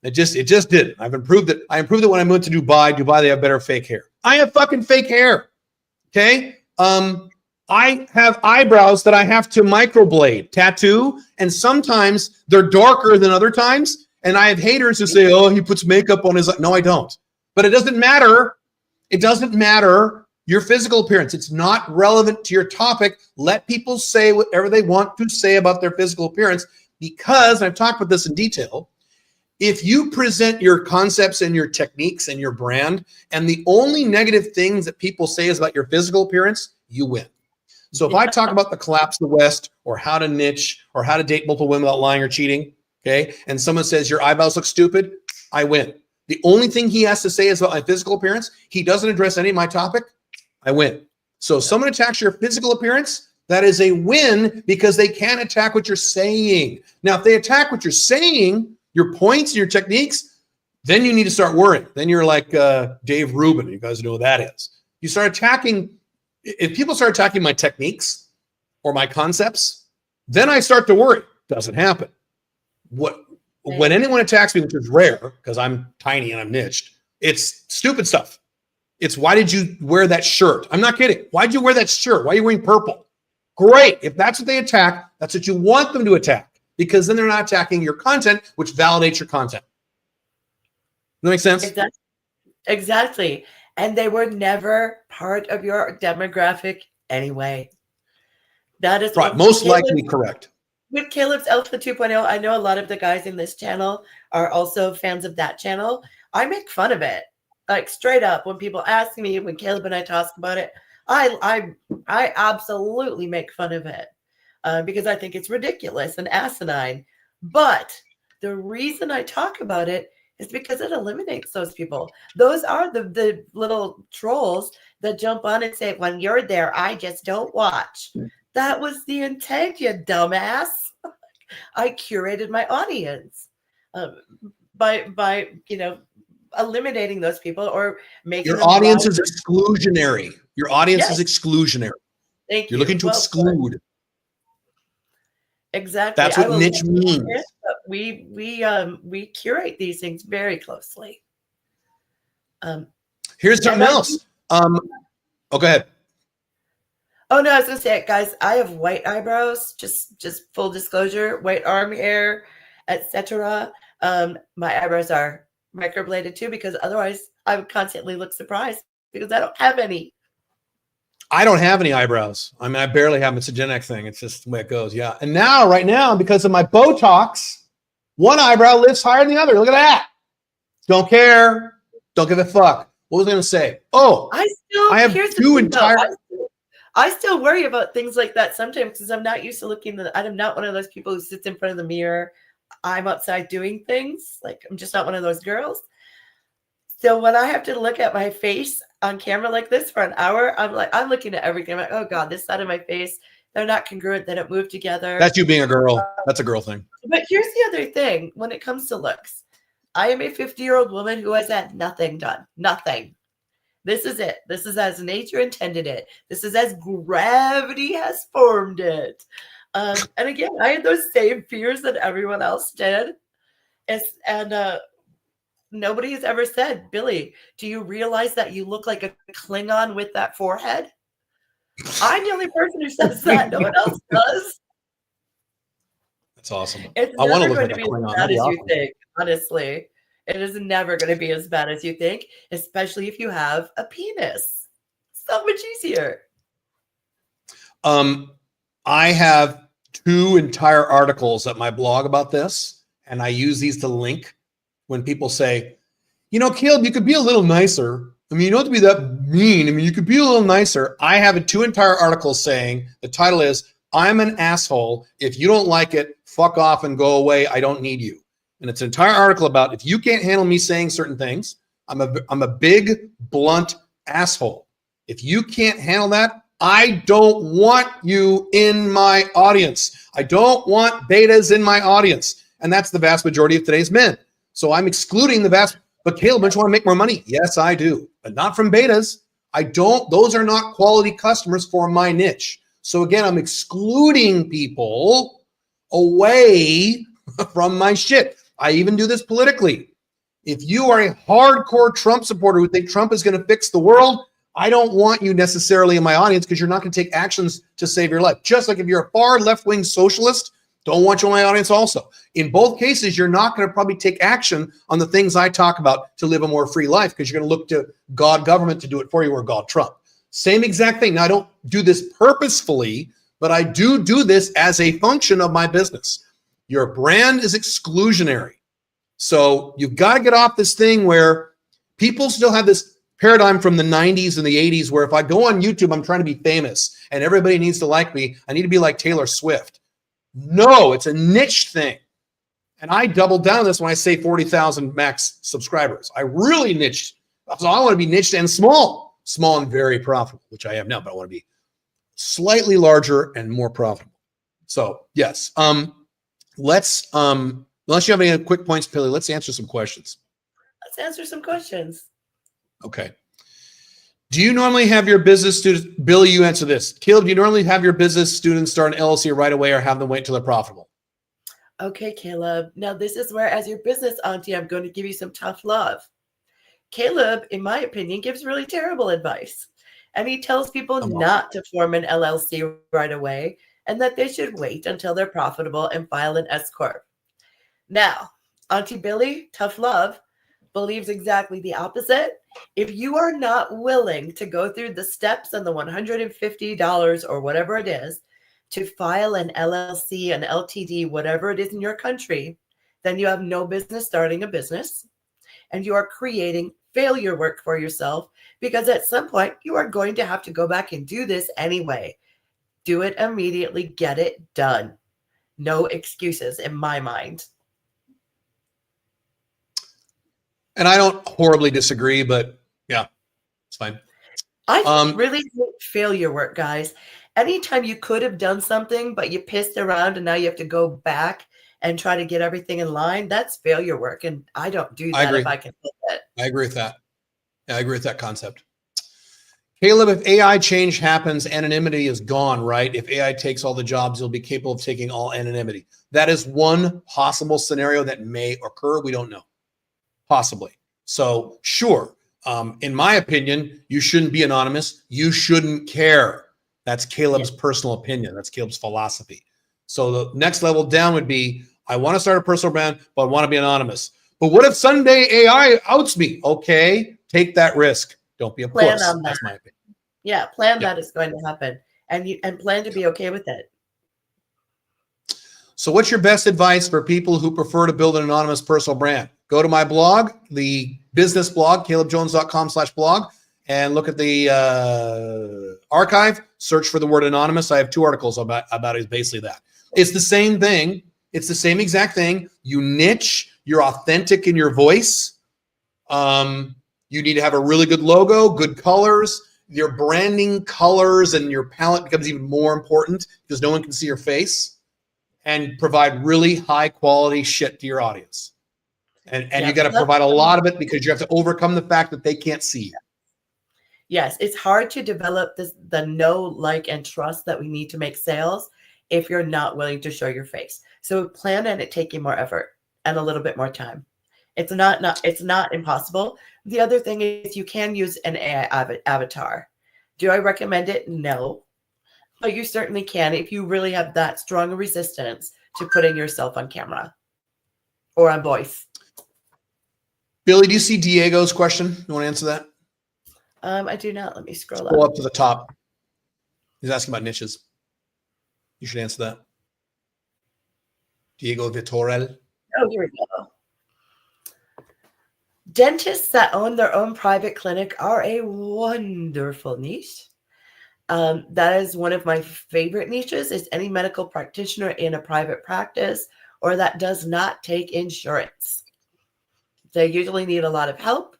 It just didn't. I've improved it. I improved it when I moved to Dubai. Dubai, they have better fake hair. I have fucking fake hair. Okay? I have eyebrows that I have to microblade, tattoo, and sometimes they're darker than other times. And I have haters who say, oh, he puts makeup on his... No, I don't. But it doesn't matter. It doesn't matter your physical appearance. It's not relevant to your topic. Let people say whatever they want to say about their physical appearance because, and I've talked about this in detail, if you present your concepts and your techniques and your brand, and the only negative things that people say is about your physical appearance, you win. So if I talk about the collapse of the West or how to niche or how to date multiple women without lying or cheating, okay, and someone says your eyebrows look stupid, I win. The only thing he has to say is about my physical appearance. He doesn't address any of my topic, I win. So if someone attacks your physical appearance, that is a win because they can't attack what you're saying. Now, if they attack what you're saying, your points and your techniques, then you need to start worrying. Then you're like Dave Rubin. You guys know who that is. You start attacking. If people start attacking my techniques or my concepts, then I start to worry. Doesn't happen. When anyone attacks me, which is rare because I'm tiny and I'm niched, it's stupid stuff. It's why did you wear that shirt? I'm not kidding. Why did you wear that shirt? Why are you wearing purple? Great. If that's what they attack, that's what you want them to attack because then they're not attacking your content, which validates your content. that make sense? Exactly. And they were never part of your demographic anyway. That is Right. what Most likely correct. with Caleb's Alpha 2.0. I know a lot of the guys in this channel are also fans of that channel. I make fun of it, like straight up. When people ask me, when Caleb and I talk about it, I absolutely make fun of it because I think it's ridiculous and asinine. But the reason I talk about it is because it eliminates those people. Those are the little trolls that jump on and say, when you're there, I just don't watch. That was the intent, you dumbass. I curated my audience by eliminating those people or making Your them audience wrong. is exclusionary. Your audience is Yes, exclusionary. thank You're you. looking to Well put. exclude. Exactly. That's I what will niche leave it means. there, but we curate these things very closely. Here's something And else. Go ahead. oh no, I was gonna say, guys, I have white eyebrows. Just full disclosure, white arm hair, etc. My eyebrows are microbladed too because otherwise I would constantly look surprised because I don't have any. I don't have any eyebrows. I mean, I barely have them. It's a genetic thing. It's just the way it goes. Yeah. And now, right now, because of my Botox, one eyebrow lifts higher than the other. Look at that. Don't care. Don't give a fuck. What was I going to say? Oh, I have Here's the two thing, though. entire. I still worry about things like that sometimes because I'm not used to looking. I'm not one of those people who sits in front of the mirror. I'm outside doing things. Like I'm just not one of those girls. So when I have to look at my face on camera like this for an hour, I'm looking at everything. I'm like, oh God, this side of my face, they're not congruent. They don't move together. That's you being a girl. That's a girl thing. But here's the other thing when it comes to looks. I am a 50-year-old woman who has had nothing done. Nothing. This is it. This is as nature intended it. This is as gravity has formed it. And again, I had those same fears that everyone else did. And nobody has ever said, Billy, do you realize that you look like a Klingon with that forehead? I'm the only person who says that. No one else does. That's awesome. It's I want to never look going like to a be Klingon. as bad That'd be as you awesome. think, honestly. It is never going to be as bad as you think, especially if you have a penis. So much easier. I have 2 entire articles at my blog about this, and I use these to link when people say, you know, Caleb, you could be a little nicer. I mean, you don't have to be that mean. I mean, you could be a little nicer. I have 2 entire articles saying the title is, I'm an asshole. If you don't like it, fuck off and go away. I don't need you. And it's an entire article about if you can't handle me saying certain things, I'm a big, blunt asshole. If you can't handle that, I don't want you in my audience. I don't want betas in my audience. And that's the vast majority of today's men. So I'm excluding the vast, but Caleb, don't you want to make more money? Yes, I do, but not from betas. I don't, those are not quality customers for my niche. So again, I'm excluding people away from my shit. I even do this politically. If you are a hardcore Trump supporter who think Trump is going to fix the world, I don't want you necessarily in my audience because you're not going to take actions to save your life. Just like if you're a far left-wing socialist, don't want you in my audience also. In both cases, you're not going to probably take action on the things I talk about to live a more free life because you're going to look to God government to do it for you or God Trump. Same exact thing. Now, I don't do this purposefully, but I do this as a function of my business. Your brand is exclusionary. So you've got to get off this thing where people still have this paradigm from the 90s and the 80s where if I go on YouTube, I'm trying to be famous and everybody needs to like me. I need to be like Taylor Swift. No, it's a niche thing. And I doubled down on this when I say 40,000 max subscribers. I really niched. So I want to be niched and small and very profitable, which I am now, but I want to be slightly larger and more profitable. So yes, let's, unless you have any quick points, Pilly, let's answer some questions. Let's answer some questions. Okay. Do you normally have your business students, Billy, you answer this. Caleb, do you normally have your business students start an LLC right away or have them wait until they're profitable? Okay, Caleb. Now this is where, as your business auntie, I'm going to give you some tough love. Caleb, in my opinion, gives really terrible advice. And he tells people not to form an LLC right away and that they should wait until they're profitable and file an S-Corp. Now, Auntie Billy, tough love. believes exactly the opposite. If you are not willing to go through the steps and the $150 or whatever it is to file an LLC, an LTD, whatever it is in your country, then you have no business starting a business, and you are creating failure work for yourself, because at some point you are going to have to go back and do this anyway. Do it immediately, get it done. No excuses in my mind. And I don't horribly disagree, but yeah, it's fine. I really hate failure work, guys. Anytime you could have done something, but you pissed around and now you have to go back and try to get everything in line, that's failure work. And I don't do that if I can help it. I agree with that. Yeah, I agree with that concept. Caleb, if AI change happens, anonymity is gone, right? If AI takes all the jobs, you'll be capable of taking all anonymity. That is one possible scenario that may occur. We don't know. Possibly. So sure. In my opinion, you shouldn't be anonymous. You shouldn't care. That's Caleb's personal opinion. That's Caleb's philosophy. So the next level down would be, I want to start a personal brand, but I want to be anonymous. But what if someday AI outs me? Okay, take that risk. Don't be a puss. That's my opinion. Yeah, plan that is going to happen, and plan to be okay with it. So what's your best advice for people who prefer to build an anonymous personal brand? Go to my blog, the business blog, calebjones.com/blog, and look at the archive, search for the word anonymous. I have 2 articles about it, basically that. It's the same thing. It's the same exact thing. You niche, you're authentic in your voice. You need to have a really good logo, good colors. Your branding colors and your palette becomes even more important because no one can see your face, and provide really high quality shit to your audience. And you got to provide a lot of it because you have to overcome the fact that they can't see you. Yes, it's hard to develop the know, like, and trust that we need to make sales if you're not willing to show your face. So plan on it taking more effort and a little bit more time. It's not impossible. The other thing is you can use an AI avatar. Do I recommend it? No. But you certainly can if you really have that strong resistance to putting yourself on camera or on voice. Billy, do you see Diego's question? You want to answer that? I do not. Let me scroll up to the top. He's asking about niches. You should answer that. Diego Vitorel. Oh, here we go. Dentists that own their own private clinic are a wonderful niche. That is one of my favorite niches, is any medical practitioner in a private practice or that does not take insurance. They usually need a lot of help.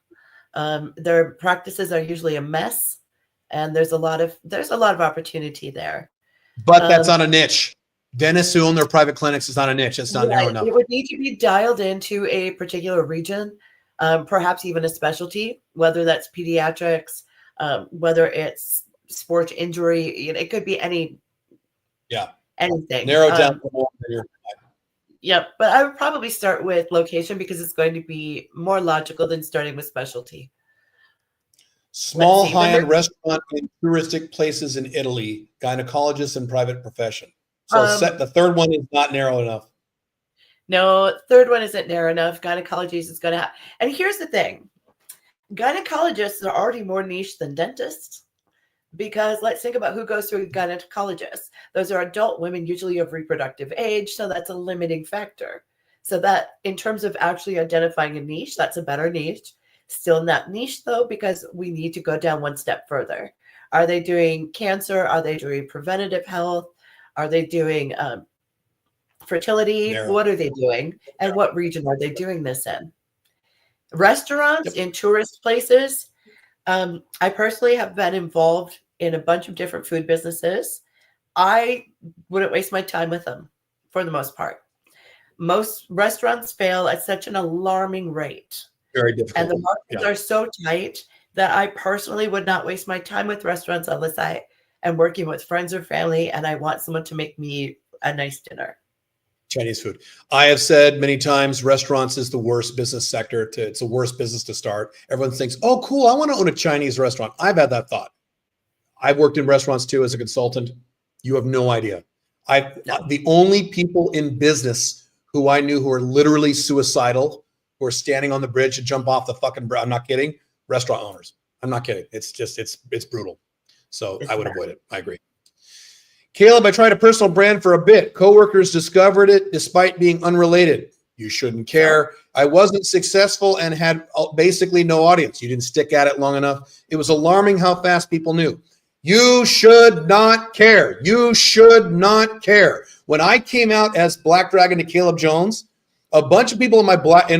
Their practices are usually a mess, and there's a lot of opportunity there. But that's not a niche. Dentists who own their private clinics is not a niche. It's not narrow enough. It would need to be dialed into a particular region, perhaps even a specialty, whether that's pediatrics, whether it's sports injury. It could be anything. Narrow down to more than your. Yep, but I would probably start with location because it's going to be more logical than starting with specialty. Small high-end restaurant in touristic places in Italy, gynecologist and private profession. So the third one is not narrow enough. No, third one isn't narrow enough. Gynecologists is going to have. And here's the thing. Gynecologists are already more niche than dentists. Because let's think about who goes to a gynecologist. Those are adult women, usually of reproductive age. So that's a limiting factor. So that in terms of actually identifying a niche, that's a better niche. Still not niche though, because we need to go down one step further. Are they doing cancer? Are they doing preventative health? Are they doing fertility? What are they doing? And what region are they doing this in? Restaurants in tourist places. I personally have been involved in a bunch of different food businesses. I wouldn't waste my time with them for the most part. Most restaurants fail at such an alarming rate. Very difficult. And the markets are so tight that I personally would not waste my time with restaurants unless I am working with friends or family and I want someone to make me a nice dinner. Chinese food. I have said many times, restaurants is the worst business sector. It's the worst business to start. Everyone thinks, oh, cool, I want to own a Chinese restaurant. I've had that thought. I've worked in restaurants too as a consultant. You have no idea. The only people in business who I knew who are literally suicidal, who are standing on the bridge to jump off the fucking I'm not kidding, restaurant owners. I'm not kidding. It's just, it's brutal. So I would avoid it. I agree. Caleb, I tried a personal brand for a bit. Coworkers discovered it despite being unrelated. You shouldn't care. I wasn't successful and had basically no audience. You didn't stick at it long enough. It was alarming how fast people knew. You should not care. You should not care. When I came out as Black Dragon to Caleb Jones, a bunch of people in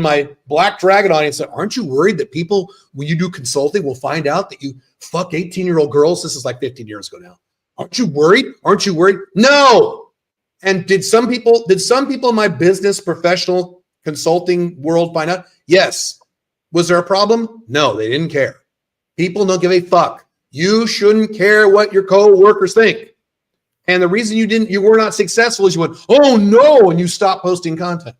my Black Dragon audience said, aren't you worried that people, when you do consulting, will find out that you fuck 18-year-old girls? This is like 15 years ago now. Aren't you worried? Aren't you worried? No. And did some people in my business professional consulting world find out? Yes. Was there a problem? No, they didn't care. People don't give a fuck. You shouldn't care what your co-workers think. And the reason you were not successful is you went, oh no, and you stopped posting content.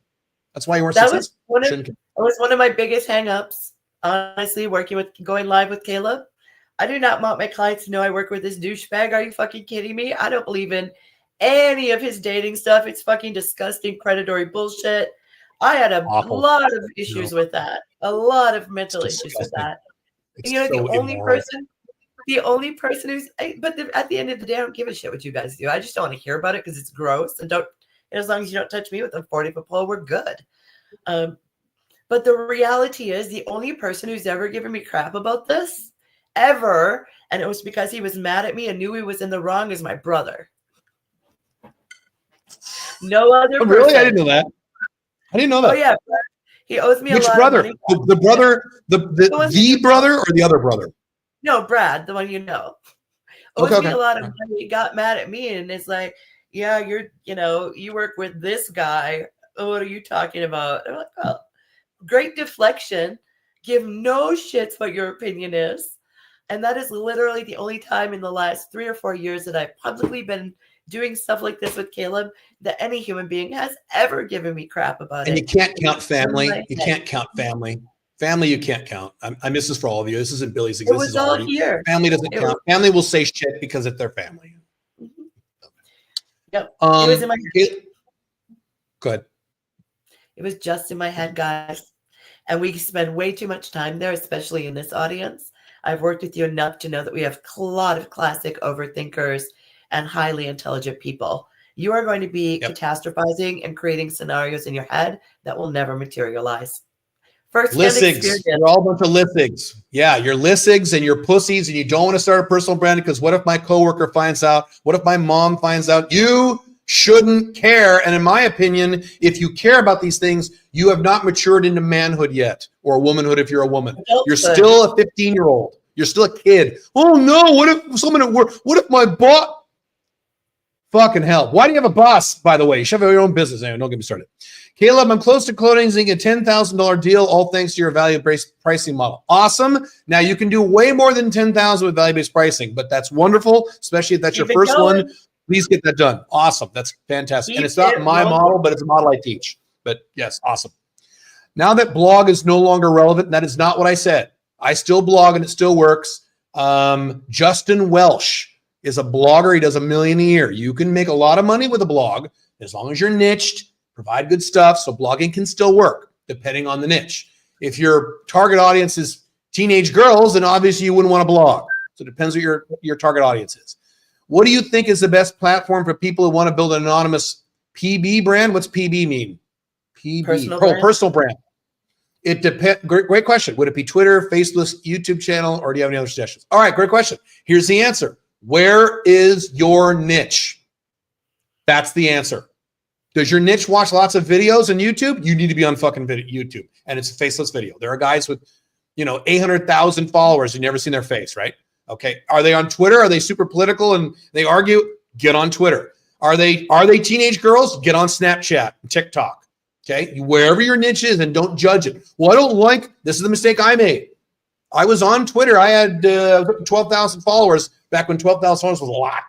That's why you weren't successful. That was one of my biggest hangups, honestly, going live with Caleb. I do not want my clients to know I work with this douchebag. Are you fucking kidding me? I don't believe in any of his dating stuff. It's fucking disgusting, predatory bullshit. I had a lot of issues with that. A lot of mental issues with that. The only person who's, at the end of the day, I don't give a shit what you guys do. I just don't want to hear about it because it's gross. And as long as you don't touch me with a 40-foot pole, we're good. But the reality is, the only person who's ever given me crap about this, ever, and it was because he was mad at me and knew he was in the wrong, is my brother. No other person. Really? I didn't know that. Oh yeah, he owes me a lot. Which brother? Of money. The brother, the brother, or the other brother? No, Brad, the one you know. Owes me a lot of money. He got mad at me and it's like, yeah, you work with this guy. What are you talking about? I'm like, well, great deflection. Give no shits what your opinion is. And that is literally the only time in the last 3 or 4 years that I've publicly been doing stuff like this with Caleb that any human being has ever given me crap about it. And you can't count family. You can't count family. Family, you can't count. I miss this for all of you. This isn't Billy's. It was all here. Family doesn't count. Family will say shit because it's their family. Mm-hmm. Yep. It was in my head. Go ahead. It was just in my head, guys. And we spend way too much time there, especially in this audience. I've worked with you enough to know that we have a lot of classic overthinkers and highly intelligent people. You are going to be catastrophizing and creating scenarios in your head that will never materialize. Lissigs. You're all a bunch of lissigs. Yeah, you're lissigs and you're pussies and you don't want to start a personal brand because what if my coworker finds out? What if my mom finds out? You shouldn't care. And in my opinion, if you care about these things, you have not matured into manhood yet, or womanhood if you're a woman. You're still a 15-year-old. You're still a kid. Oh no, what if someone at work, what if my boss? Fucking hell. Why do you have a boss, by the way? You should have your own business. Anyway, don't get me started. Caleb, I'm close to closing a $10,000 deal, all thanks to your value-based pricing model. Awesome. Now you can do way more than $10,000 with value-based pricing, but that's wonderful, especially if that's your first one. Please get that done. Awesome. That's fantastic. And it's not my model, but it's a model I teach. But yes, awesome. Now that blog is no longer relevant, that is not what I said. I still blog and it still works. Justin Welsh is a blogger. He does $1 million a year. You can make a lot of money with a blog as long as you're niched, provide good stuff. So blogging can still work depending on the niche. If your target audience is teenage girls, then obviously you wouldn't want to blog. So it depends what your target audience is. What do you think is the best platform for people who want to build an anonymous PB brand? What's PB mean? PB. Personal brand. It depends. Great question. Would it be Twitter, Facebook, YouTube channel, or do you have any other suggestions? All right, great question. Here's the answer. Where is your niche? That's the answer. Does your niche watch lots of videos on YouTube? You need to be on fucking YouTube, and it's a faceless video. There are guys with, 800,000 followers. You've never seen their face, right? Okay. Are they on Twitter? Are they super political and they argue? Get on Twitter. Are they teenage girls? Get on Snapchat and TikTok. Okay. Wherever your niche is, and don't judge it. Well, I don't like, this is the mistake I made. I was on Twitter. I had 12,000 followers back when 12,000 followers was a lot.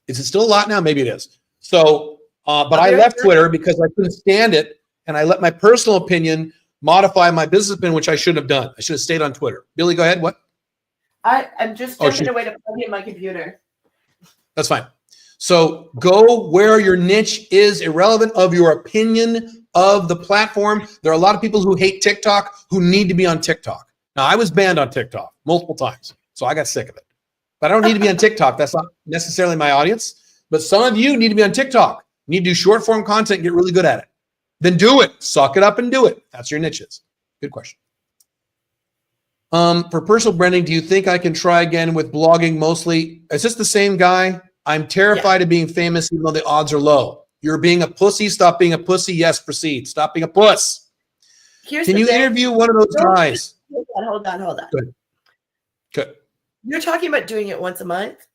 Is it still a lot now? Maybe it is. So, but I left Twitter because I couldn't stand it. And I let my personal opinion modify my business opinion, which I shouldn't have done. I should have stayed on Twitter. Billy, go ahead. What? I'm just jumping away to plug in my computer. That's fine. So go where your niche is irrelevant of your opinion. of the platform. There are a lot of people who hate TikTok who need to be on TikTok. Now, I was banned on TikTok multiple times, so I got sick of it. But I don't need to be on TikTok. That's not necessarily my audience. But some of you need to be on TikTok. You need to do short form content, get really good at it. Then do it. Suck it up and do it. That's your niches. Good question. For personal branding, do you think I can try again with blogging mostly? Is this the same guy? I'm terrified of being famous even though the odds are low. You're being a pussy. Stop being a pussy. Yes, proceed. Stop being a puss. Can you interview one of those guys? Hold on. Good. You're talking about doing it once a month.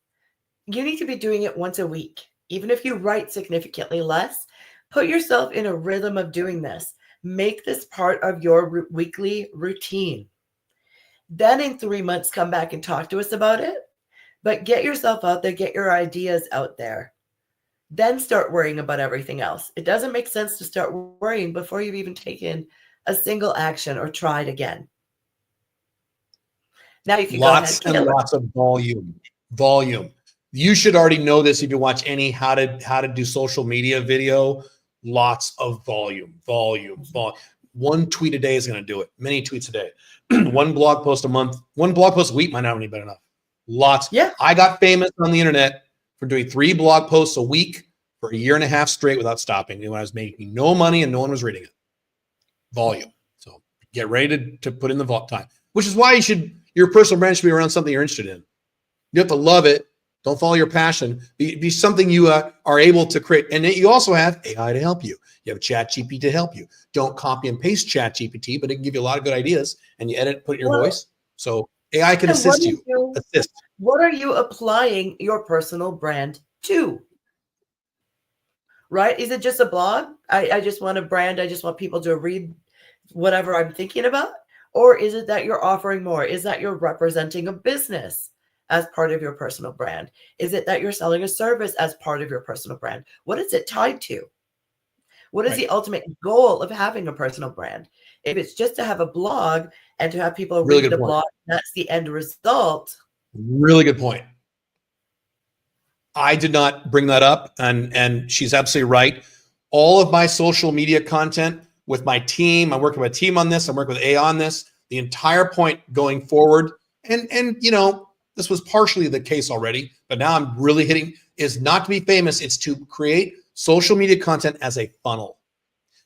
You need to be doing it once a week. Even if you write significantly less, put yourself in a rhythm of doing this. Make this part of your weekly routine. Then in 3 months, come back and talk to us about it. But get yourself out there, get your ideas out there. Then start worrying about everything else. It doesn't make sense to start worrying before you've even taken a single action or tried again. Now you can lots go ahead, and lots of volume. You should already know this if you watch any how to do social media video. Lots of volume. One tweet a day is going to do it. Many tweets a day. One blog post a month. One blog post a week might not be enough. Lots. Yeah. I got famous on the internet for doing 3 blog posts a week for a year and a half straight without stopping. When I was making no money and no one was reading it. Volume. So get ready to put in the time, which is why your personal brand should be around something you're interested in. You have to love it. Don't follow your passion. Be something you are able to create. And then you also have AI to help you. You have ChatGPT to help you. Don't copy and paste ChatGPT, but it can give you a lot of good ideas and you edit, put in your voice. So AI can assist you. What are you applying your personal brand to? Right? Is it just a blog? I just want a brand. I just want people to read whatever I'm thinking about. Or is it that you're offering more? Is that you're representing a business as part of your personal brand? Is it that you're selling a service as part of your personal brand? What is it tied to? What is the ultimate goal of having a personal brand? If it's just to have a blog and to have people read the blog, that's the end result. Really good point. I did not bring that up, and she's absolutely right. All of my social media content with my team, I'm working with a team on this, I'm working with AI on this, the entire point going forward, and this was partially the case already, but now I'm really hitting, is not to be famous, it's to create social media content as a funnel.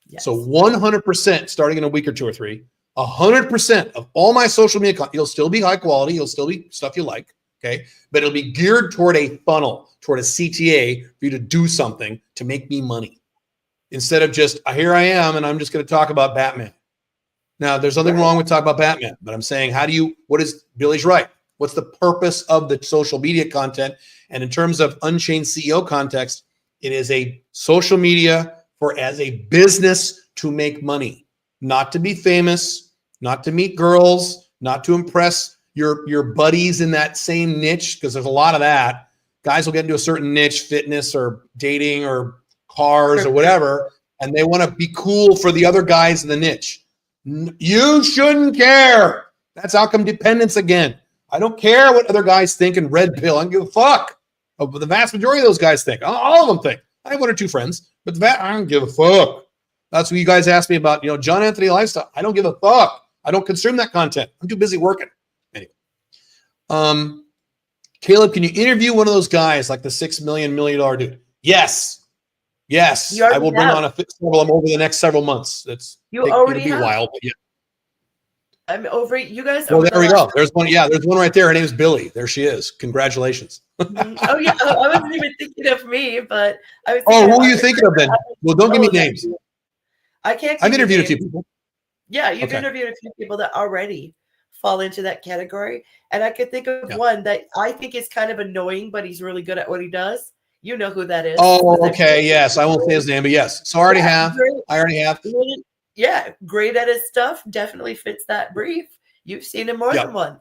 Yes. So 100%, starting in a week or 2 or 3, 100% of all my social media content, you'll still be high quality, you'll still be stuff you like, okay? But it'll be geared toward a funnel, toward a CTA for you to do something to make me money. Instead of just, here I am, and I'm just going to talk about Batman. Now, there's nothing wrong with talking about Batman, but I'm saying, Billy's right. What's the purpose of the social media content? And in terms of Unchained CEO context, it is a social media as a business to make money, not to be famous, not to meet girls, not to impress your buddies in that same niche, because there's a lot of that. Guys will get into a certain niche, fitness or dating or cars or whatever, and they want to be cool for the other guys in the niche. You shouldn't care. That's outcome dependence again. I don't care what other guys think in Red Pill. I don't give a fuck. The vast majority of those guys think. All of them think. I have 1 or 2 friends, but I don't give a fuck. That's what you guys asked me about, John Anthony lifestyle. I don't give a fuck. I don't consume that content. I'm too busy working. Anyway. Caleb, can you interview one of those guys like the $6 million dude? Yes. I will bring on several of them over the next several months. It'll be a while, but yeah. I'm over you guys. Well, there we go. There's one. Yeah, there's one right there. Her name is Billy. There she is. Congratulations. Oh yeah, I wasn't even thinking of me, but I was. Who are you thinking of then? Well, don't give me names. I can't. I've interviewed a few people. Yeah, you've interviewed a few people that already fall into that category, and I could think of one that I think is kind of annoying, but he's really good at what he does. You know who that is? Oh, okay. Yes, I won't say his name, but yes. So I already have. Yeah, great at his stuff. Definitely fits that brief. You've seen him more than once.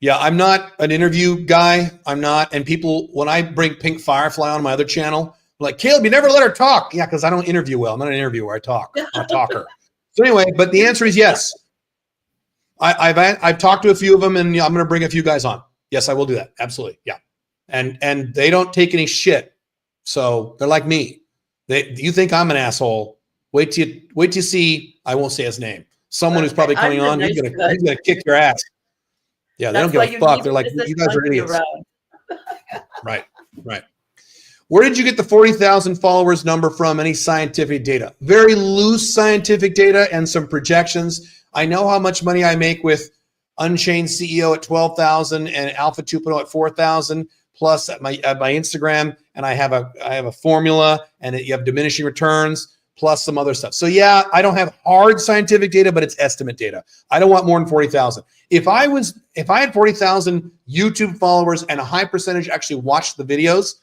Yeah, I'm not an interview guy. I'm not. And people, when I bring Pink Firefly on my other channel, like, Caleb, you never let her talk. Yeah, because I don't interview well. I'm not an interviewer. I talk. I'm a talker. So anyway, but the answer is yes. I've talked to a few of them, and I'm going to bring a few guys on. Yes, I will do that. Absolutely. Yeah. And they don't take any shit. So they're like me. You think I'm an asshole. Wait till you see. I won't say his name. Someone who's probably I'm coming the on. nice He's judge. gonna kick your ass. Yeah, they That's don't why give a you fuck. need They're like, business you guys are monkey idiots. around. Right, right. Where did you get the 40,000 followers number from? Any scientific data? Very loose scientific data and some projections. I know how much money I make with Unchained CEO at 12,000 and Alpha 2.0 at 4,000, plus at my Instagram, and I have a formula, and you have diminishing returns plus some other stuff. So yeah, I don't have hard scientific data, but it's estimate data. I don't want more than 40,000. If I had 40,000 YouTube followers and a high percentage actually watched the videos,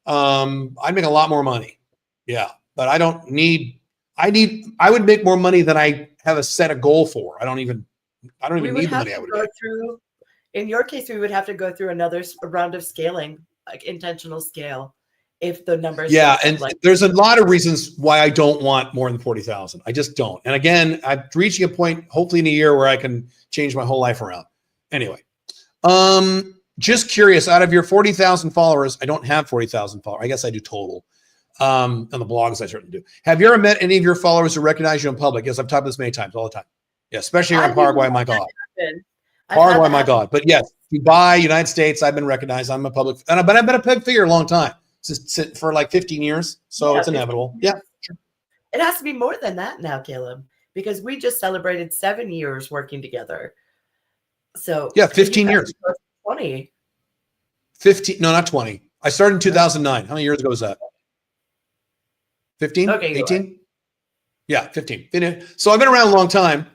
I'd make a lot more money. Yeah, but I would make more money than I have a set a goal for. I don't even need the money I would make. In your case, we would have to go through another round of scaling, like intentional scale, if the numbers. Yeah, and there's a lot of reasons why I don't want more than 40,000. I just don't. And again, I'm reaching a point, hopefully in a year, where I can change my whole life around. Anyway, just curious, out of your 40,000 followers, I don't have 40,000 followers. I guess I do total. On the blogs, I certainly do. Have you ever met any of your followers who recognize you in public? Yes, I've talked this many times, all the time. Yeah, especially here in Paraguay, my God. Paraguay, my God. But yes, Dubai, United States, I've been recognized. I'm a public, but I've been a public figure a long time, for like 15 years. So it's inevitable. Yeah, sure. It has to be more than that now, Caleb, because we just celebrated 7 years working together. So yeah, 15 years. 20. 15, no, not 20. I started in 2009. How many years ago was that? 15? Okay, 18? Yeah, 15. So I've been around a long time.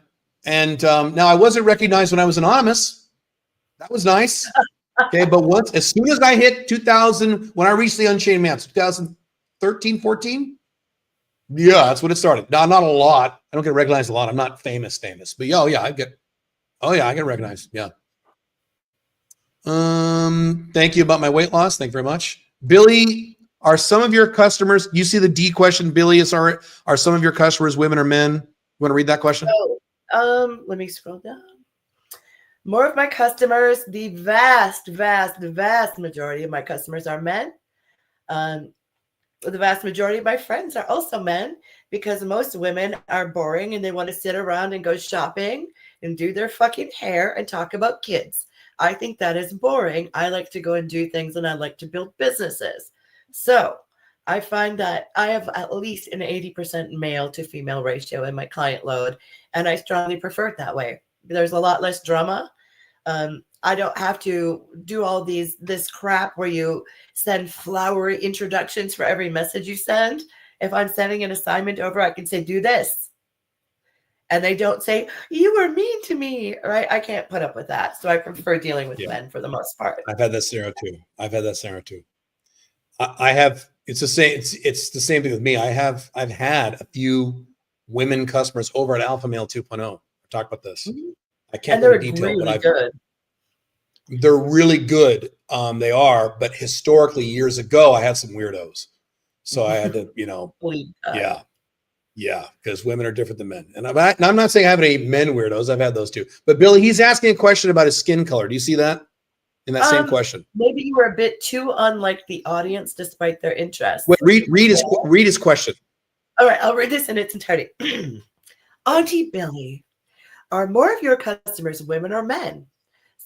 And now I wasn't recognized when I was anonymous. That was nice. Okay, but as soon as I hit 2000, when I reached the Unchained Man, 2013, 14, yeah, that's when it started. Now, not a lot. I don't get recognized a lot. I'm not famous, but yeah, I get recognized. Yeah. Thank you about my weight loss. Thank you very much. Billy, are some of your customers, you see the D question, Billy, are some of your customers women or men? You want to read that question? Let me scroll down. More of my customers, the vast majority of my customers are men. The vast majority of my friends are also men, because most women are boring and they want to sit around and go shopping and do their fucking hair and talk about kids. I think that is boring. I like to go and do things, and I like to build businesses. So I find that I have at least an 80% male to female ratio in my client load, and I strongly prefer it that way. There's a lot less drama. I don't have to do all this crap where you send flowery introductions for every message you send. If I'm sending an assignment over, I can say, do this. And they don't say, you were mean to me, right? I can't put up with that. So I prefer dealing with men for the most part. I've had that scenario too. I have, it's the same. It's the same thing with me. I've had a few women customers over at Alpha Male 2.0. I talked about this. Mm-hmm. I can't go into into detail, really but good. They're really good. They are, but historically, years ago, I had some weirdos. So I had to, yeah, because women are different than men. And I'm not saying I have any men weirdos. I've had those too. But Billy, he's asking a question about his skin color. Do you see that in that same question? Maybe you were a bit too unlike the audience, despite their interest. Wait, read his question. All right, I'll read this in its entirety. Auntie Billy, are more of your customers women or men?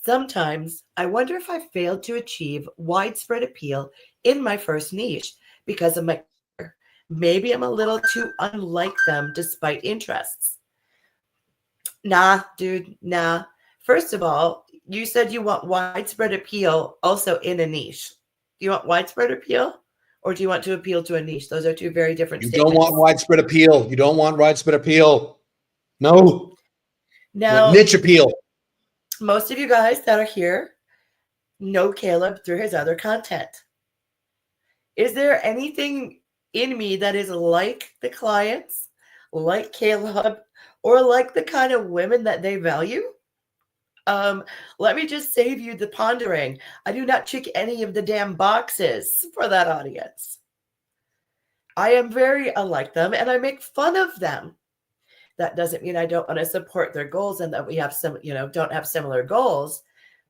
Sometimes I wonder if I failed to achieve widespread appeal in my first niche because of my color. Maybe I'm a little too unlike them despite interests. Nah, dude, nah. First of all, you said you want widespread appeal also in a niche. Do you want widespread appeal, or do you want to appeal to a niche? Those are two very different statements. You don't want widespread appeal. You don't want widespread appeal. No. Now, niche appeal. Most of you guys that are here know Caleb through his other content. Is there anything in me that is like the clients, like Caleb, or like the kind of women that they value? Let me just save you the pondering. I do not check any of the damn boxes for that audience. I am very unlike them, and I make fun of them. That doesn't mean I don't want to support their goals and that we have don't have similar goals.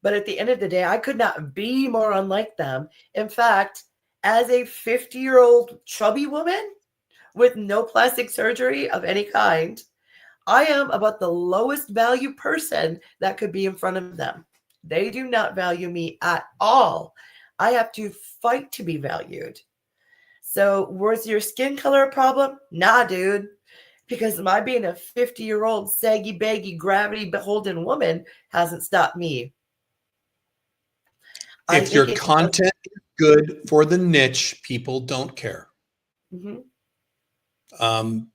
But at the end of the day, I could not be more unlike them. In fact, as a 50-year-old chubby woman, with no plastic surgery of any kind. I am about the lowest value person that could be in front of them. They do not value me at all. I have to fight to be valued. So, was your skin color a problem? Nah, dude. Because my being a 50-year-old saggy, baggy, gravity beholden woman hasn't stopped me. If your content is good for the niche, people don't care. Mhm.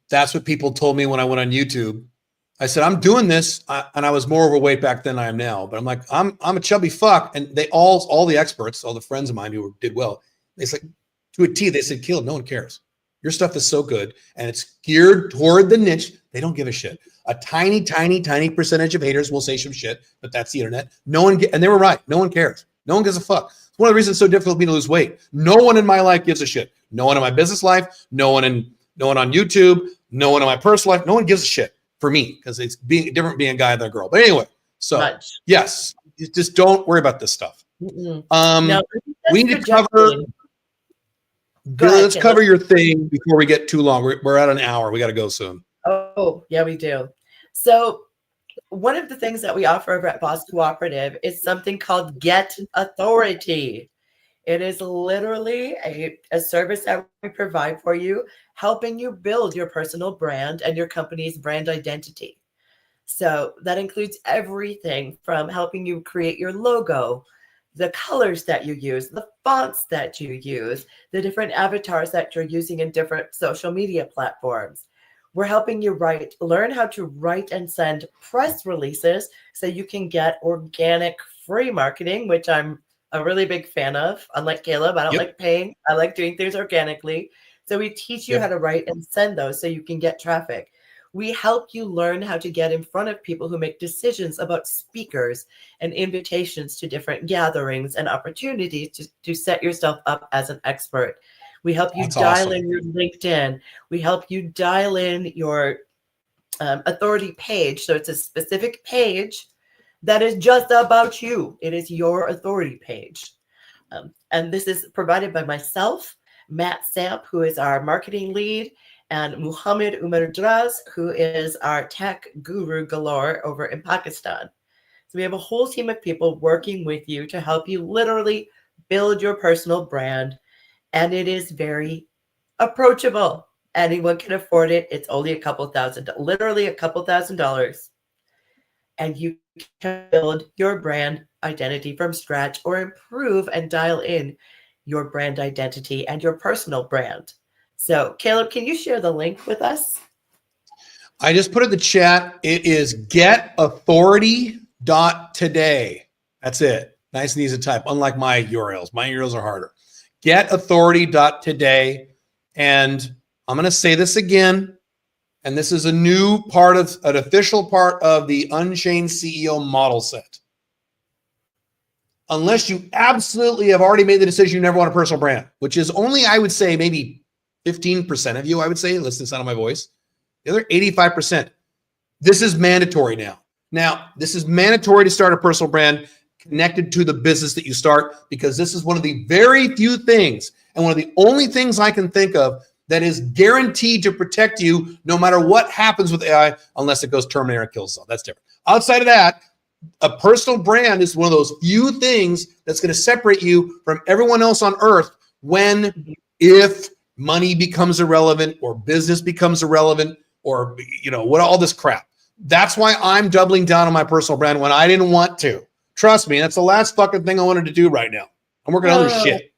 That's what people told me when I went on YouTube. I said, I'm doing this, and I was more overweight back then than I am now. But I'm like, I'm a chubby fuck, and they all the experts, all the friends of mine who did well, they said to a T, they said, Caleb, no one cares. Your stuff is so good, and it's geared toward the niche. They don't give a shit. A tiny, tiny, tiny percentage of haters will say some shit, but that's the internet. No one, and they were right. No one cares. No one gives a fuck. It's one of the reasons it's so difficult for me to lose weight. No one in my life gives a shit. No one in my business life. No one on YouTube. No one in my personal life. No one gives a shit for me because it's being different being a guy than a girl. But anyway, so yes, just don't worry about this stuff. No, we need to cover. Let's cover your thing before we get too long. We're at an hour. We got to go soon. Oh, yeah, we do. So one of the things that we offer over at Boss Cooperative is something called Get Authority. It is literally a service that we provide for you, helping you build your personal brand and your company's brand identity. So that includes everything from helping you create your logo, the colors that you use, the fonts that you use, the different avatars that you're using in different social media platforms. We're helping you learn how to write and send press releases so you can get organic free marketing, which I'm a really big fan of. Unlike Caleb, I don't like paying. I like doing things organically. So we teach you how to write and send those so you can get traffic. We help you learn how to get in front of people who make decisions about speakers and invitations to different gatherings and opportunities to set yourself up as an expert. We help you dial in your LinkedIn. We help you dial in your authority page. So it's a specific page that is just about you. It is your authority page. And this is provided by myself, Matt Samp, who is our marketing lead, and Muhammad Umar Draz, who is our tech guru galore over in Pakistan. So we have a whole team of people working with you to help you literally build your personal brand. And it is very approachable. Anyone can afford it. It's only a couple $1,000. And you can build your brand identity from scratch or improve and dial in your brand identity and your personal brand. So, Caleb, can you share the link with us? I just put in the chat. It is getauthority.today. That's it. Nice and easy to type, unlike my URLs. My URLs are harder. Getauthority.today. And I'm going to say this again. And this is a new part of an official part of the Unchained CEO model set. Unless you absolutely have already made the decision you never want a personal brand, which is only, I would say, maybe 15% of you, I would say, listen to the sound of my voice. The other 85%. This is mandatory now. Now, this is mandatory to start a personal brand connected to the business that you start, because this is one of the very few things and one of the only things I can think of that is guaranteed to protect you no matter what happens with AI, unless it goes Terminator and kills itself. That's different. Outside of that, a personal brand is one of those few things that's going to separate you from everyone else on earth if money becomes irrelevant or business becomes irrelevant or, what all this crap. That's why I'm doubling down on my personal brand when I didn't want to. Trust me, that's the last fucking thing I wanted to do right now. I'm working on other shit.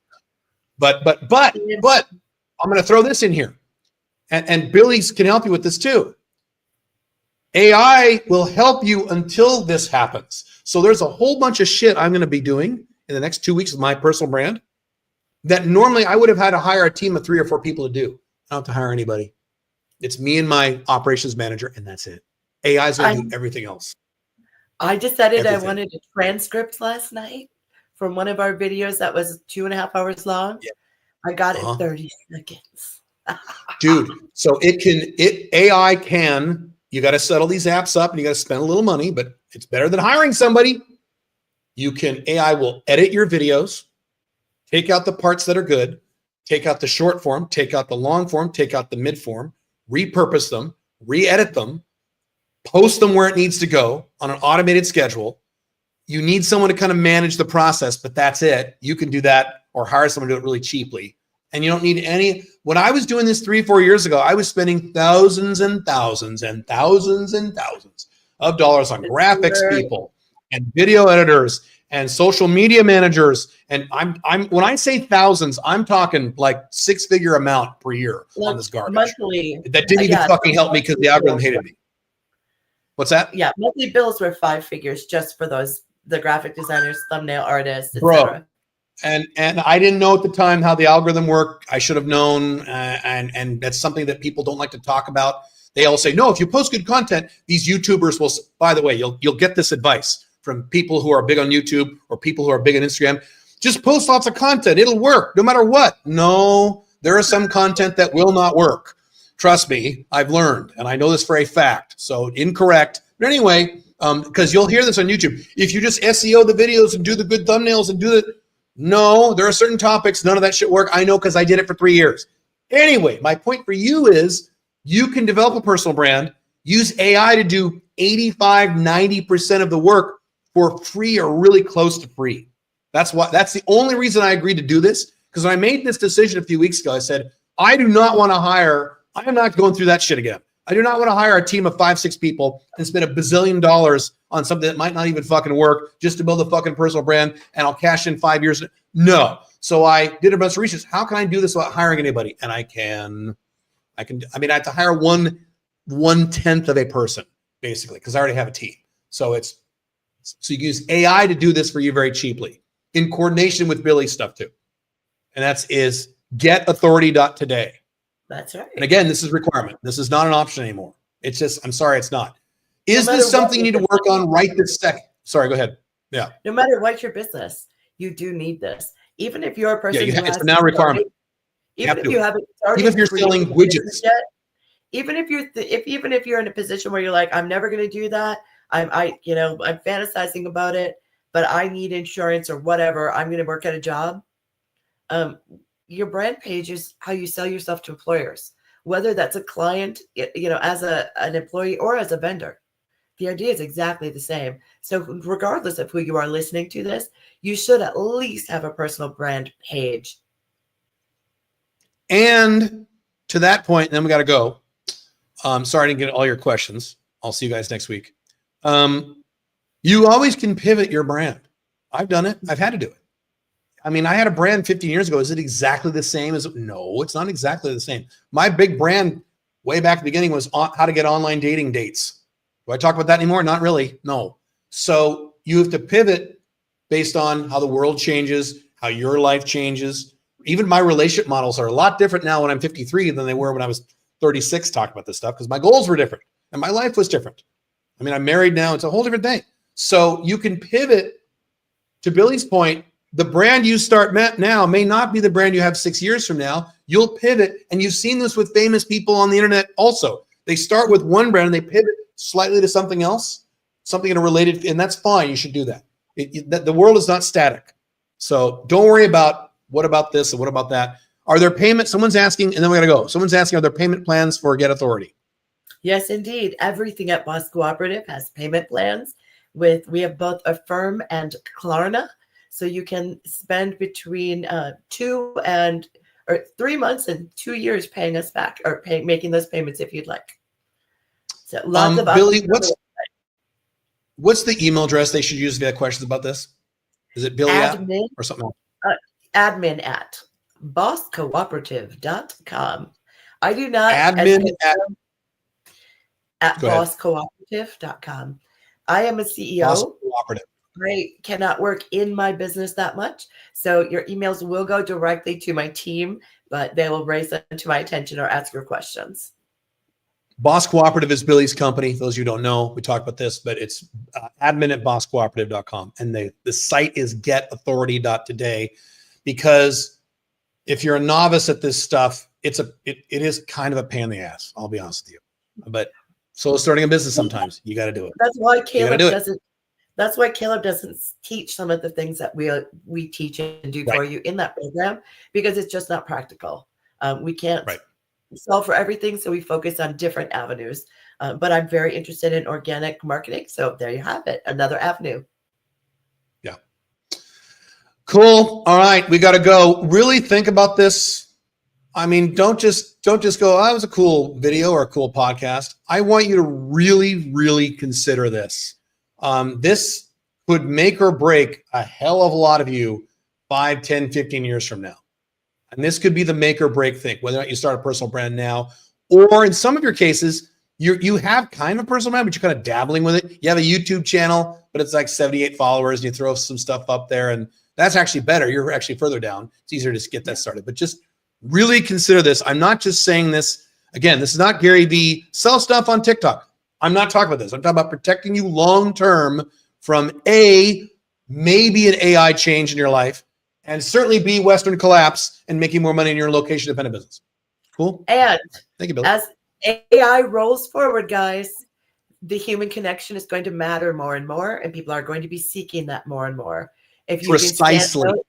But I'm going to throw this in here. And Billy can help you with this too. AI will help you until this happens. So there's a whole bunch of shit I'm going to be doing in the next 2 weeks with my personal brand that normally I would have had to hire a team of 3 or 4 people to do. I don't have to hire anybody. It's me and my operations manager, and that's it. AI is going to do everything else. I decided I wanted a transcript last night from one of our videos that was 2.5 hours long. Yeah. I got it in 30 seconds. Dude, so AI can, you got to settle these apps up and you got to spend a little money, but it's better than hiring somebody. AI will edit your videos, take out the parts that are good, take out the short form, take out the long form, take out the mid form, repurpose them, re-edit them, post them where it needs to go on an automated schedule. You need someone to kind of manage the process, but that's it. You can do that or hire someone to do it really cheaply. And you don't need any. When I was doing this 3-4 years ago, I was spending thousands and thousands and thousands and thousands of dollars on graphics people and video editors and social media managers. And I'm when I say thousands, I'm talking like 6-figure amount per year on this garbage. Monthly. That didn't even fucking help me because the algorithm hated me. What's that? Yeah, monthly bills were 5 figures just for the graphic designers, thumbnail artists, Bro. etc. And I didn't know at the time how the algorithm worked. I should have known, and that's something that people don't like to talk about. They all say, no, if you post good content, these YouTubers will. By the way, you'll get this advice from people who are big on YouTube or people who are big on Instagram. Just post lots of content; it'll work no matter what. No, there is some content that will not work. Trust me, I've learned, and I know this for a fact. So incorrect, but anyway, because you'll hear this on YouTube. If you just SEO the videos and do the good thumbnails and do the No, there are certain topics, none of that shit work. I know because I did it for 3 years. Anyway, my point for you is you can develop a personal brand, use AI to do 85, 90% of the work for free or really close to free. That's the only reason I agreed to do this, because when I made this decision a few weeks ago, I said, I do not want to hire, I'm not going through that shit again. I do not want to hire a team of 5-6 people and spend $1 bazillion on something that might not even fucking work just to build a fucking personal brand and I'll cash in 5 years. No. So I did a bunch of research. How can I do this without hiring anybody? And I have to hire 1/10 of a person basically, because I already have a team. So you use AI to do this for you very cheaply in coordination with Billy's stuff too. And is getauthority.today. That's right. And again, this is a requirement. This is not an option anymore. It's just, I'm sorry, it's not. Is this something you need to work on right this second? Sorry, go ahead. Yeah. No matter what your business, you do need this. Even if you're a person who it's a now requirement. Even if you haven't started, even if you're selling widgets yet, even if you're in a position where you're like, I'm never going to do that. I'm fantasizing about it, but I need insurance or whatever. I'm going to work at a job. Your brand page is how you sell yourself to employers, whether that's a client, as an employee or as a vendor. The idea is exactly the same. So regardless of who you are listening to this, you should at least have a personal brand page. And to that point, then we got to go. Sorry I didn't get all your questions. I'll see you guys next week. You always can pivot your brand. I've done it. I've had to do it. I mean, I had a brand 15 years ago. Is it exactly the same as? No, it's not exactly the same. My big brand way back at the beginning was how to get online dating dates. Do I talk about that anymore? Not really. No. So you have to pivot based on how the world changes, how your life changes. Even my relationship models are a lot different now when I'm 53 than they were when I was 36 talking about this stuff, because my goals were different and my life was different. I mean, I'm married now. It's a whole different thing. So you can pivot. To Billy's point, the brand you start now may not be the brand you have 6 years from now. You'll pivot. And you've seen this with famous people on the internet also. They start with one brand and they pivot slightly to something else, something in a related, and that's fine. You should do that. The world is not static. So don't worry about what about this and what about that. Are there payments? Someone's asking, and then we got to go. Someone's asking, are there payment plans for Get Authority? Yes, indeed. Everything at Boss Cooperative has payment plans. We have both Affirm and Klarna. So you can spend between 3 months and 2 years paying us back or making those payments if you'd like. So lots of Billy, what's the email address they should use if they have questions about this? Is it Billy or something else? Admin at bosscooperative.com. I do not admin at bosscooperative.com. I am a CEO. Boss Cooperative. I cannot work in my business that much. So your emails will go directly to my team, but they will raise them to my attention or ask your questions. Boss Cooperative is Billy's company. Those of you who don't know, we talked about this, but it's admin at bosscooperative.com. And the site is getauthority.today, because if you're a novice at this stuff, it is kind of a pain in the ass. I'll be honest with you. But so starting a business sometimes, you got to do it. That's why Caleb That's why Caleb doesn't teach some of the things that we teach and do for you in that program, because it's just not practical. We can't solve for everything, so we focus on different avenues. But I'm very interested in organic marketing, so there you have it, another avenue. Yeah. Cool. All right, we got to go. Really think about this. I mean, don't just go, oh, that was a cool video or a cool podcast. I want you to really, really consider this. This could make or break a hell of a lot of you 5, 10, 15 years from now. And this could be the make or break thing, whether or not you start a personal brand now, or in some of your cases, you have kind of a personal brand, but you're kind of dabbling with it. You have a YouTube channel, but it's like 78 followers, and you throw some stuff up there, and that's actually better. You're actually further down. It's easier to just get that started. But just really consider this. I'm not just saying this. Again, this is not Gary Vee. Sell stuff on TikTok. I'm not talking about this. I'm talking about protecting you long-term from maybe an AI change in your life, and certainly B, Western collapse and making more money in your location-dependent business. Cool? And thank you, Billy. As AI rolls forward, guys, the human connection is going to matter more and more, and people are going to be seeking that more and more. If you can stand out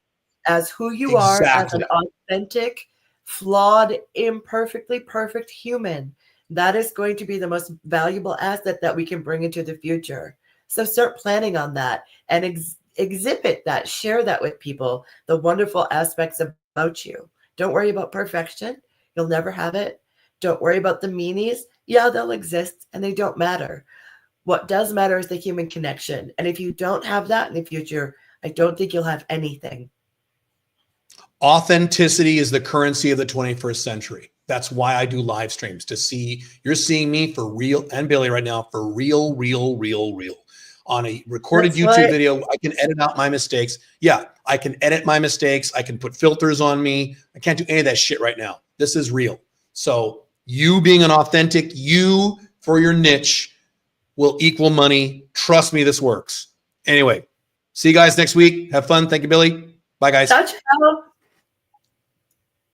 as who you are, as an authentic, flawed, imperfectly perfect human, that is going to be the most valuable asset that we can bring into the future. So start planning on that and exhibit that, share that with people, the wonderful aspects about you. Don't worry about perfection. You'll never have it. Don't worry about the meanies. Yeah, they'll exist and they don't matter. What does matter is the human connection. And if you don't have that in the future, I don't think you'll have anything. Authenticity is the currency of the 21st century. That's why I do live streams, to see, you're seeing me for real, and Billy right now, for real. On a recorded YouTube video, I can edit out my mistakes. Yeah, I can edit my mistakes. I can put filters on me. I can't do any of that shit right now. This is real. So you being an authentic you for your niche will equal money. Trust me, this works. Anyway, see you guys next week. Have fun. Thank you, Billy. Bye, guys. Ciao, ciao.